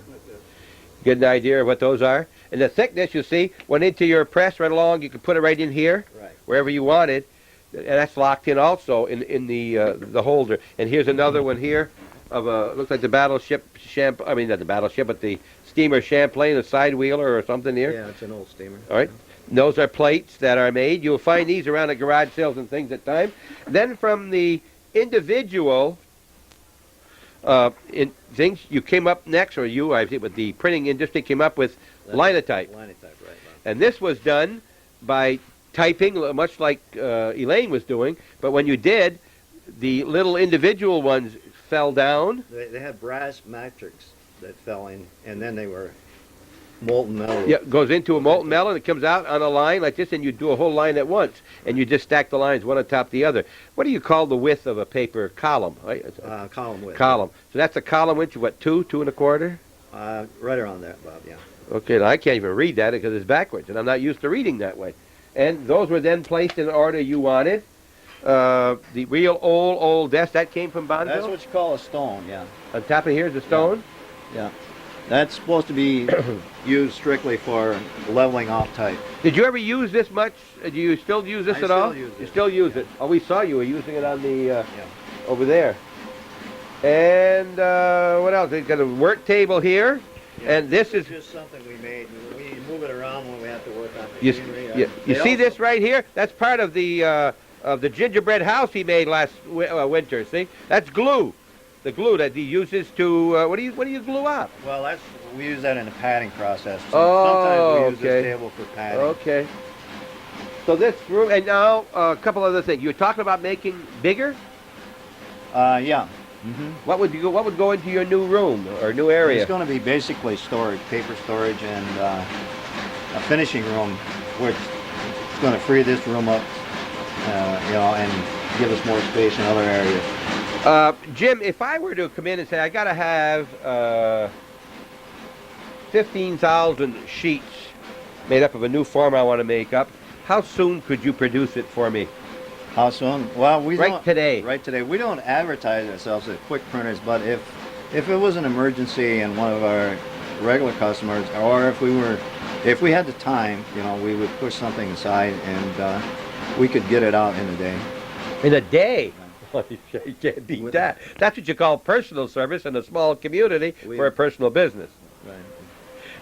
Get an idea of what those are. And the thickness, you see, went into your press right along. You can put it right in here, Right. wherever you wanted. And that's locked in also in the holder. And here's another one here of looks like the battleship I mean, not the battleship, but the steamer Champlain, a side wheeler or something here. Yeah, it's an old steamer. All right. Those are plates that are made. You'll find these around at garage sales and things at times. Then from the individual things, you came up next, or I think, with the printing industry came up with linotype. Linotype, right. And this was done by typing, much like Elaine was doing. But when you did, the little individual ones fell down. They had brass matrix that fell in, and then they were molten metal. Yeah, goes into a molten metal, and it comes out on a line like this, and you do a whole line at once, and you just stack the lines one on top of the other. What do you call the width of a paper column? Right? Column width. Column. So that's a column width of what, 2 1/4? Right around that, Bob, yeah. Okay, now I can't even read that because it's backwards, and I'm not used to reading that way. And those were then placed in the order you wanted. The real old desk, that came from Bonneville? That's what you call a stone, yeah. On top of here is a stone? Yeah. That's supposed to be used strictly for leveling off type. Did you ever use this much? Do you still use this I at still all? use You it. still use it. Oh, we saw you were using it on the over there. And what else? They've got a work table here, and this is just something we made. We move it around when we have to work on you, machinery. you see this right here? That's part of the gingerbread house he made last winter. See, that's glue. The glue that he uses to what do you glue up? Well, we use that in the padding process. Oh, Sometimes we use okay. this table for padding. Okay. So this room, and now a couple other things. You were talking about making bigger. Yeah. What would go into your new room or new area? It's going to be basically storage, paper storage, and a finishing room, which is going to free this room up, and give us more space in other areas. Jim, if I were to come in and say I got to have 15,000 sheets made up of a new form I want to make up, how soon could you produce it for me? How soon? Well, Right today. Right today. We don't advertise ourselves as quick printers, but if it was an emergency and one of our regular customers, or if we had the time, we would push something aside and we could get it out in a day. In a day? You can't beat that. That's what you call personal service in a small community for a personal business. Right.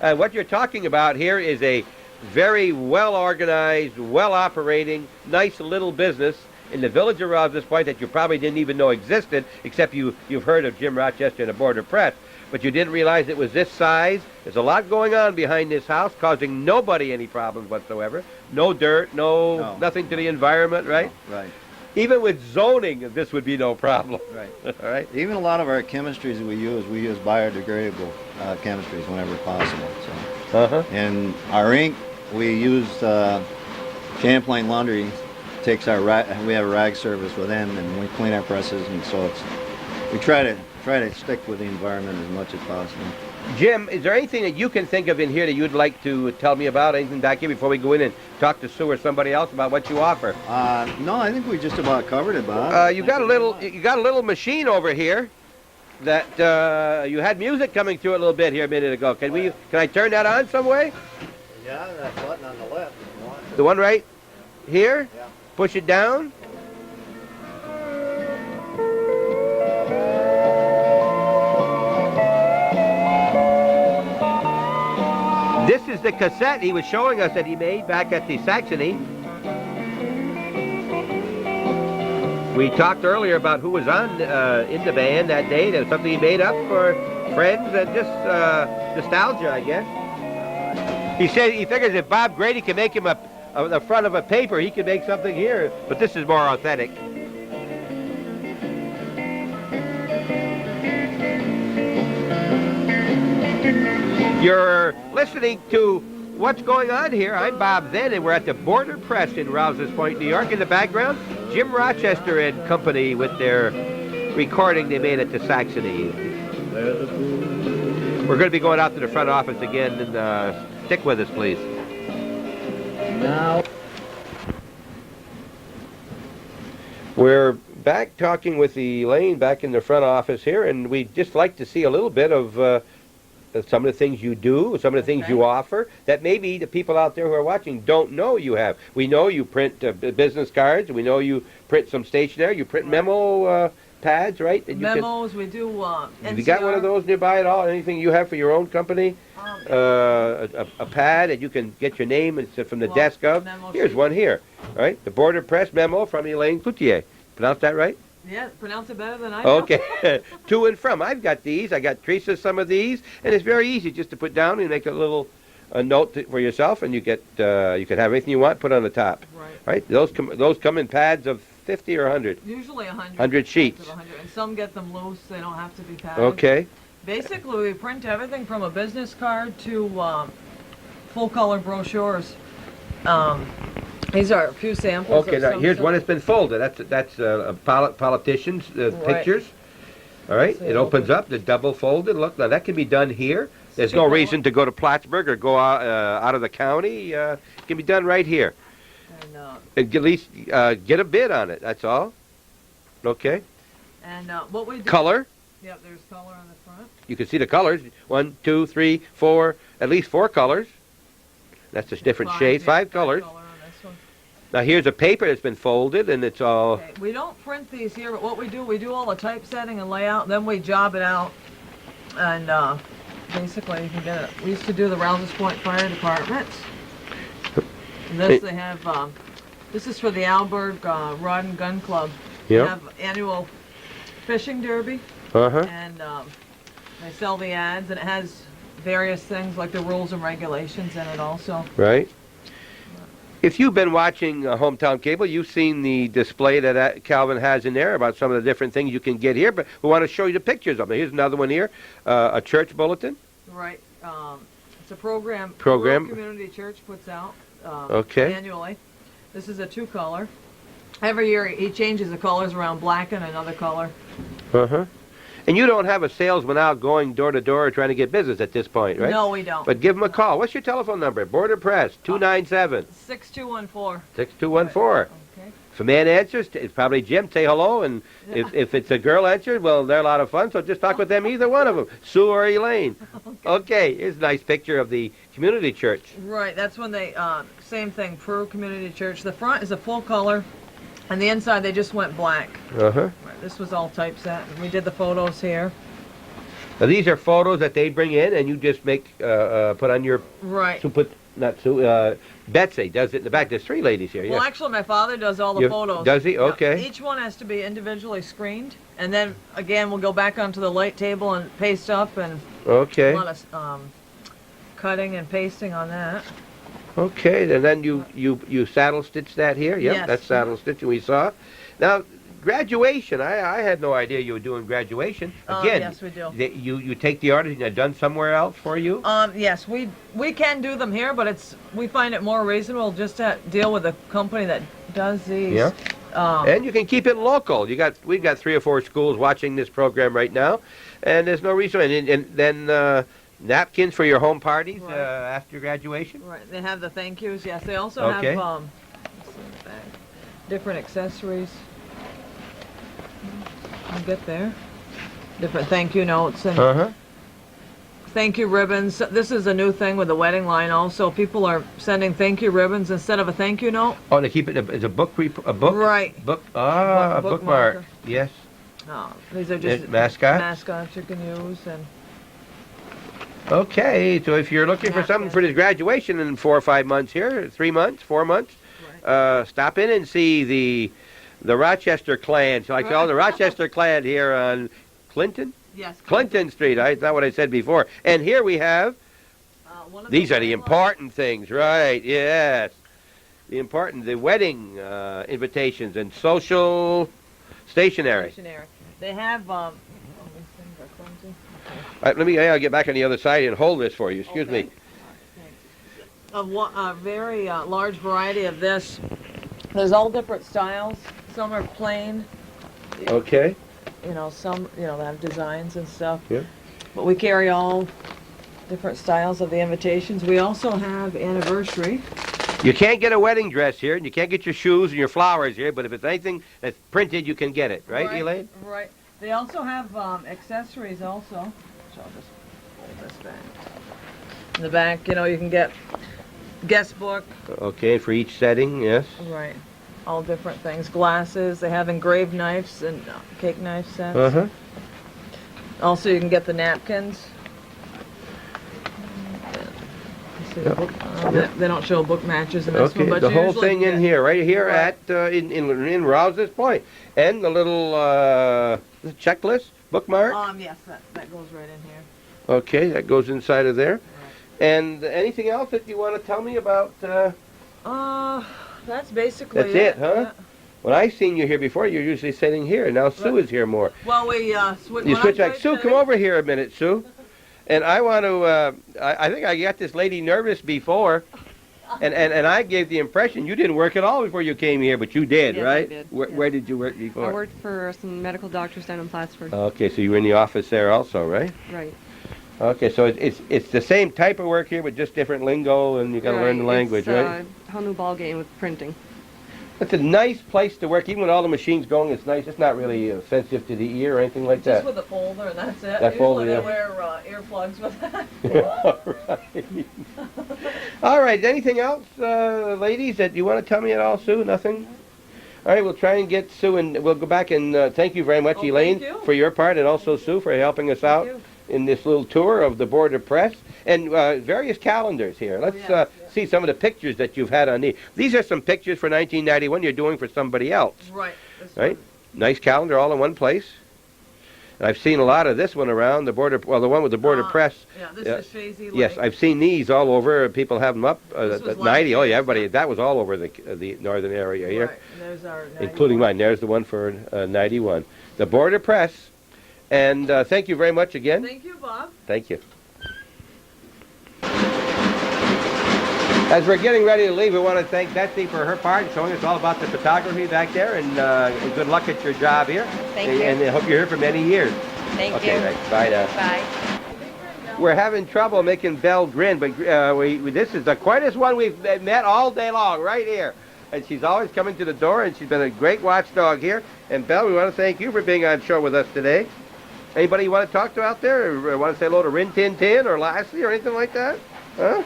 What you're talking about here is a very well-organized, well-operating, nice little business in the village of Rouse's Point that you probably didn't even know existed, except you've heard of Jim Rochester and the Border Press, but you didn't realize it was this size. There's a lot going on behind this house, causing nobody any problems whatsoever. No dirt, nothing to the environment, right? Right. Even with zoning, this would be no problem. Right. All right. Even a lot of our chemistries we use biodegradable chemistries whenever possible. So. Uh-huh. And our ink, we use Champlain Laundry. Takes our we have a rag service with them, and we clean our presses, and so we try to stick with the environment as much as possible. Jim, is there anything that you can think of in here that you'd like to tell me about? Anything back here before we go in and talk to Sue or somebody else about what you offer? No, I think we just about covered it, Bob. You got a little machine over here that you had music coming through a little bit here a minute ago. Can I turn that on some way? Yeah, that button on the left. If you want to. The one right here? Yeah. Push it down. This is the cassette he was showing us that he made back at the Saxony. We talked earlier about who was on in the band that day. That was something he made up for friends and just nostalgia, I guess. He said he figures if Bob Grady can make him the front of a paper, he can make something here, but this is more authentic. You're listening to What's Going On Here. I'm Bob Then, and we're at the Border Press in Rouse's Point, New York. In the background, Jim Rochester and company with their recording they made at the Saxony. We're going to be going out to the front office again, and stick with us, please. Now. We're back talking with Elaine back in the front office here, and we'd just like to see a little bit of some of the things you do, some of the things you offer that maybe the people out there who are watching don't know you have. We know you print business cards. We know you print some stationery. You print memo pads, right? That Memos, we do Have you got one of those nearby at all? Anything you have for your own company? A pad that you can get your name from the desk of? Here's one here, all right? The Border Press memo from Elaine Cloutier. Pronounce that right? Yeah, pronounce it better than I do. Okay. To and from. I've got these. I got Teresa some of these, and it's very easy just to put down and make a little note for yourself, and you can have anything you want put on the top. Right. Right? Those come in pads of 50 or 100. Usually 100. 100 sheets. 100. And some get them loose. They don't have to be padded. Okay. Basically, we print everything from a business card to full-color brochures. These are a few samples. Okay, now here's one that's been folded. That's politicians' pictures. All right, it opens up. They're double folded. Look, now that can be done here. There's no reason to go to Plattsburgh or go out of the county. It can be done right here. And at least get a bid on it. That's all. Okay. And what we do. Color. Yep, there's color on the front. You can see the colors. 1, 2, 3, 4. At least 4 colors. That's just different shades. 5 colors. Now here's a paper that's been folded, and it's all... Okay. We don't print these here, but what we do all the typesetting and layout, then we job it out, and basically you can get it. We used to do the Rouse's Point Fire Department. And this they have, this is for the Alberg Rod and Gun Club. Yeah. They have annual fishing derby, and they sell the ads, and it has various things like the rules and regulations in it also. Right. If you've been watching Hometown Cable, you've seen the display that Calvin has in there about some of the different things you can get here, but we want to show you the pictures of them. Here's another one here, a church bulletin. Right. It's a program Community Church puts out annually. This is a 2-color. Every year he changes the colors around black and another color. And you don't have a salesman out going door to door trying to get business at this point, right? No, we don't. But give them a call. What's your telephone number? Border Press, 297. 6214. 6214. Okay. If a man answers, it's probably Jim. Say hello, and if it's a girl answers, well, they're a lot of fun, so just talk with them, either one of them, Sue or Elaine. Okay, here's a nice picture of the community church. Right, that's when they, same thing, Peru Community Church. The front is a full color, and the inside they just went black. Right, this was all typeset, and we did the photos here. Now, these are photos that they bring in, and you just make put on your Right. Betsy does it in the back. There's 3 ladies here. Well, Yeah. actually, my father does all the You- photos. does he? Yeah. Okay. Each one has to be individually screened, and then again, we'll go back onto the light table and paste up, and Okay. a lot of cutting and pasting on that. Okay. And then you saddle stitch that here. Yep. Yes. That's saddle stitching we saw. Now, graduation. I had no idea you were doing graduation. Again, yes, we do. You take the orders and they're done somewhere else for you. Yes, we can do them here, but we find it more reasonable just to deal with a company that does these. Yeah. And you can keep it local. We've got 3 or 4 schools watching this program right now, and there's no reason. And then napkins for your home parties Right. after graduation. Right. They have the thank yous. Yes, they also Okay. have let's see in the back, different accessories. I'll get there. Different thank you notes and Uh-huh. thank you ribbons. This is a new thing with the wedding line also. People are sending thank you ribbons instead of a thank you note. Oh, they keep it as a book. A book. Right. Book. Ah, a Book bookmark. marker. Yes. These are just Mascots. mascots you can use. And Okay, so if you're looking for something for this graduation in 4 or 5 months here, 3 months, 4 months, stop in and see the Rochester clan. So I call the Rochester clan here on Clinton? yes, Clinton Street. That's not what I said before. And here we have, one of these the are the wedding important things, right? Yes. The wedding invitations and social stationery. stationery. They have these things are clumsy. All right, I'll get back on the other side and hold this for you. Excuse me. A very large variety of this. There's all different styles. Some are plain. Okay. Some they have designs and stuff. Yeah. But we carry all different styles of the invitations. We also have anniversary. You can't get a wedding dress here, and you can't get your shoes and your flowers here, but if it's anything that's printed, you can get it. Right, Elaine? Right. They also have accessories also. So I'll just fold this back. In the back, you can get guest book. Okay, for each setting, yes. Right. All different things. Glasses. They have engraved knives and cake knife sets. Uh-huh. Also, you can get the napkins. See the book, they don't show book matches in this Okay, one, but the you whole usually thing can in get- here, right here Right. at in Rouse's Point, and the little checklist bookmark. Yes, that goes right in here. Okay, that goes inside of there. And anything else that you want to tell me about? That's basically That's it, huh? yeah. When I seen you here before, you're usually sitting here, and now Sue is here more. Well, we You switch back. Sue, come over here a minute, Sue. And I want to, I think I got this lady nervous before, and I gave the impression you didn't work at all before you came here, but you did, Yes, I right? did, Where, yes. where did you work before? I worked for some medical doctors down in Plattsburgh. Okay, so you were in the office there also, right? Right. Okay, so it's the same type of work here, but just different lingo, and you got to learn the language, it's, right? A whole new ball game with printing. It's a nice place to work, even with all the machines going. It's nice. It's not really sensitive to the ear or anything like Just that. with a folder, and that's it. That folder, Usually yeah. they wear earplugs with that. All right. Anything else, ladies, that you want to tell me at all, Sue? Nothing? All right, we'll try and get Sue, and we'll go back and thank you very much, Oh, Elaine, thank you. for your part, and also Sue for helping us out you. in this little tour of the Border Press, and various calendars here. Let's yes. see some of the pictures that you've had on these. These are some pictures for 1991 you're doing for somebody else, Right. This right? one. Nice calendar all in one place. And I've seen a lot of this one around the Border, well, the one with the Border Press. Yeah, this Yeah. is Shazy Lake. Yes, I've seen these all over. People have them up This was at 90. Oh, last yeah, year, everybody. yeah. That was all over the northern area here, Right. And there's our including 91. mine. There's the one for 91. The Border Press. And thank you very much again. Thank you, Bob. Thank you. As we're getting ready to leave, we want to thank Betsy for her part in showing us all about the photography back there, and good luck at your job here. Thank you. And I hope you're here for many years. Thank Okay, you. right. Bye now. Bye. We're having trouble making Belle grin, but this is the quietest one we've met all day long, right here. And she's always coming to the door, and she's been a great watchdog here. And Belle, we want to thank you for being on show with us today. Anybody you want to talk to out there, or want to say hello to Rin Tin Tin or Lassie or anything like that? Huh?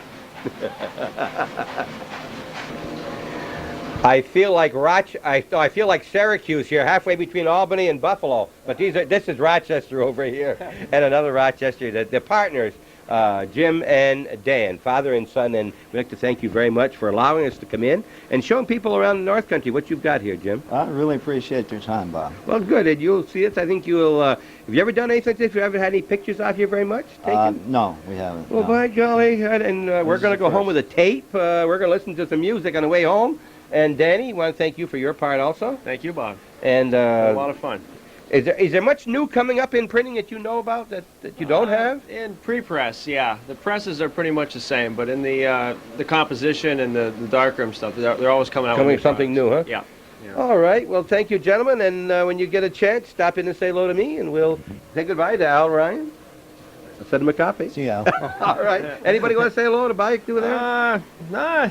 I feel like I feel like Syracuse here, halfway between Albany and Buffalo. But this is Rochester over here, and another Rochester. The partners, Jim and Dan, father and son. And we'd like to thank you very much for allowing us to come in and showing people around the North Country what you've got here, Jim. I really appreciate your time, Bob. Well, good. And you'll see it. I think you'll. Have you ever done anything like this? Have you ever had any pictures out here very much? Taken? No, we haven't. Well, no. by golly, and we're going to go home with a tape. We're going to listen to some music on the way home. And Danny, I want to thank you for your part also. Thank you, Bob. And A lot of fun. is there much new coming up in printing that you know about that you don't have? In pre-press, yeah. The presses are pretty much the same, but in the composition and the darkroom stuff, they're always coming out with new Something new, huh? Yeah. Yeah. All right. Well, thank you, gentlemen. And when you get a chance, stop in and say hello to me, and we'll say goodbye to Al Ryan. I'll send him a copy. See ya. All right. Anybody want to say hello to Bike through there? Nah.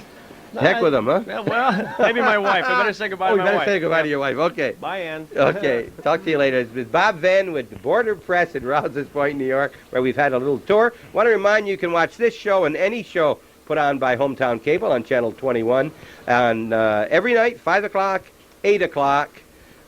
Heck with him, huh? Yeah, well, maybe my wife. I better say goodbye to Oh, my you better wife. say goodbye to your wife. Okay. Bye, Ann. Okay. Talk to you later. It's with Bob Venn with the Border Press in Rouse's Point, New York, where we've had a little tour. Want to remind you can watch this show and any show put on by Hometown Cable on Channel 21 on every night, 5 o'clock, 8 o'clock.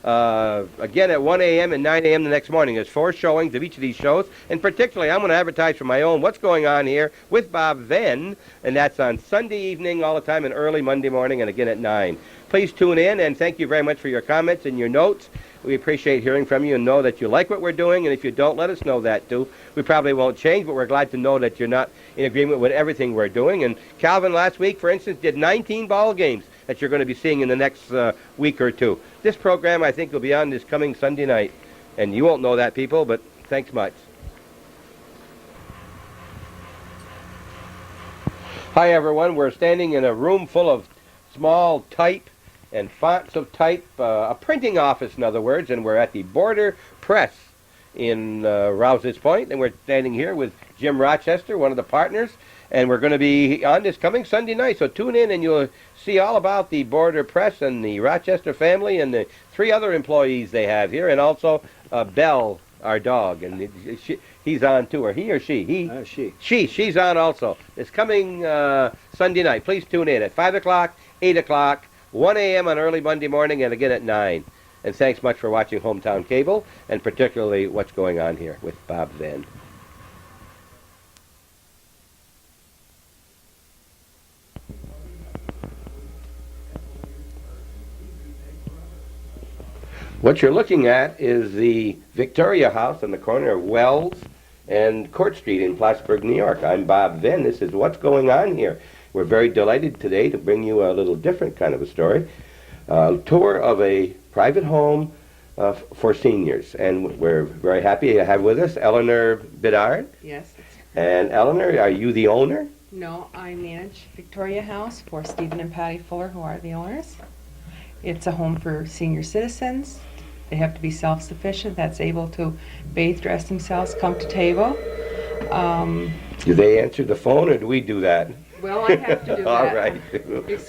Again at 1 a.m. and 9 a.m. the next morning. There's 4 showings of each of these shows. And particularly, I'm going to advertise for my own What's Going On Here with Bob Venn. And that's on Sunday evening all the time and early Monday morning and again at 9. Please tune in and thank you very much for your comments and your notes. We appreciate hearing from you and know that you like what we're doing. And if you don't, let us know that too. We probably won't change, but we're glad to know that you're not in agreement with everything we're doing. And Calvin last week, for instance, did 19 ball games that you're going to be seeing in the next week or two. This program, I think, will be on this coming Sunday night. And you won't know that, people, but thanks much. Hi, everyone. We're standing in a room full of small type and fonts of type, a printing office, in other words, and we're at the Border Press in Rouse's Point, and we're standing here with Jim Rochester, one of the partners, and we're going to be on this coming Sunday night, so tune in and you'll see all about the Border Press and the Rochester family and the 3 other employees they have here, and also Belle, our dog, and he's on too, or he or she? She's on also. It's coming Sunday night. Please tune in at 5 o'clock, 8 o'clock, 1 a.m. on early Monday morning, and again at 9. And thanks much for watching Hometown Cable, and particularly What's Going On Here with Bob Venn. What you're looking at is the Victoria House on the corner of Wells and Court Street in Plattsburgh, New York. I'm Bob Venn. This is What's Going On Here. We're very delighted today to bring you a little different kind of a story. A tour of a private home for seniors. And we're very happy to have with us Eleanor Bedard. Yes. And Eleanor, are you the owner? No, I manage Victoria House for Stephen and Patty Fuller, who are the owners. It's a home for senior citizens. They have to be self-sufficient. That's able to bathe, dress themselves, come to table. Do they answer the phone, or do we do that? Well, I have to do that. All right. Excuse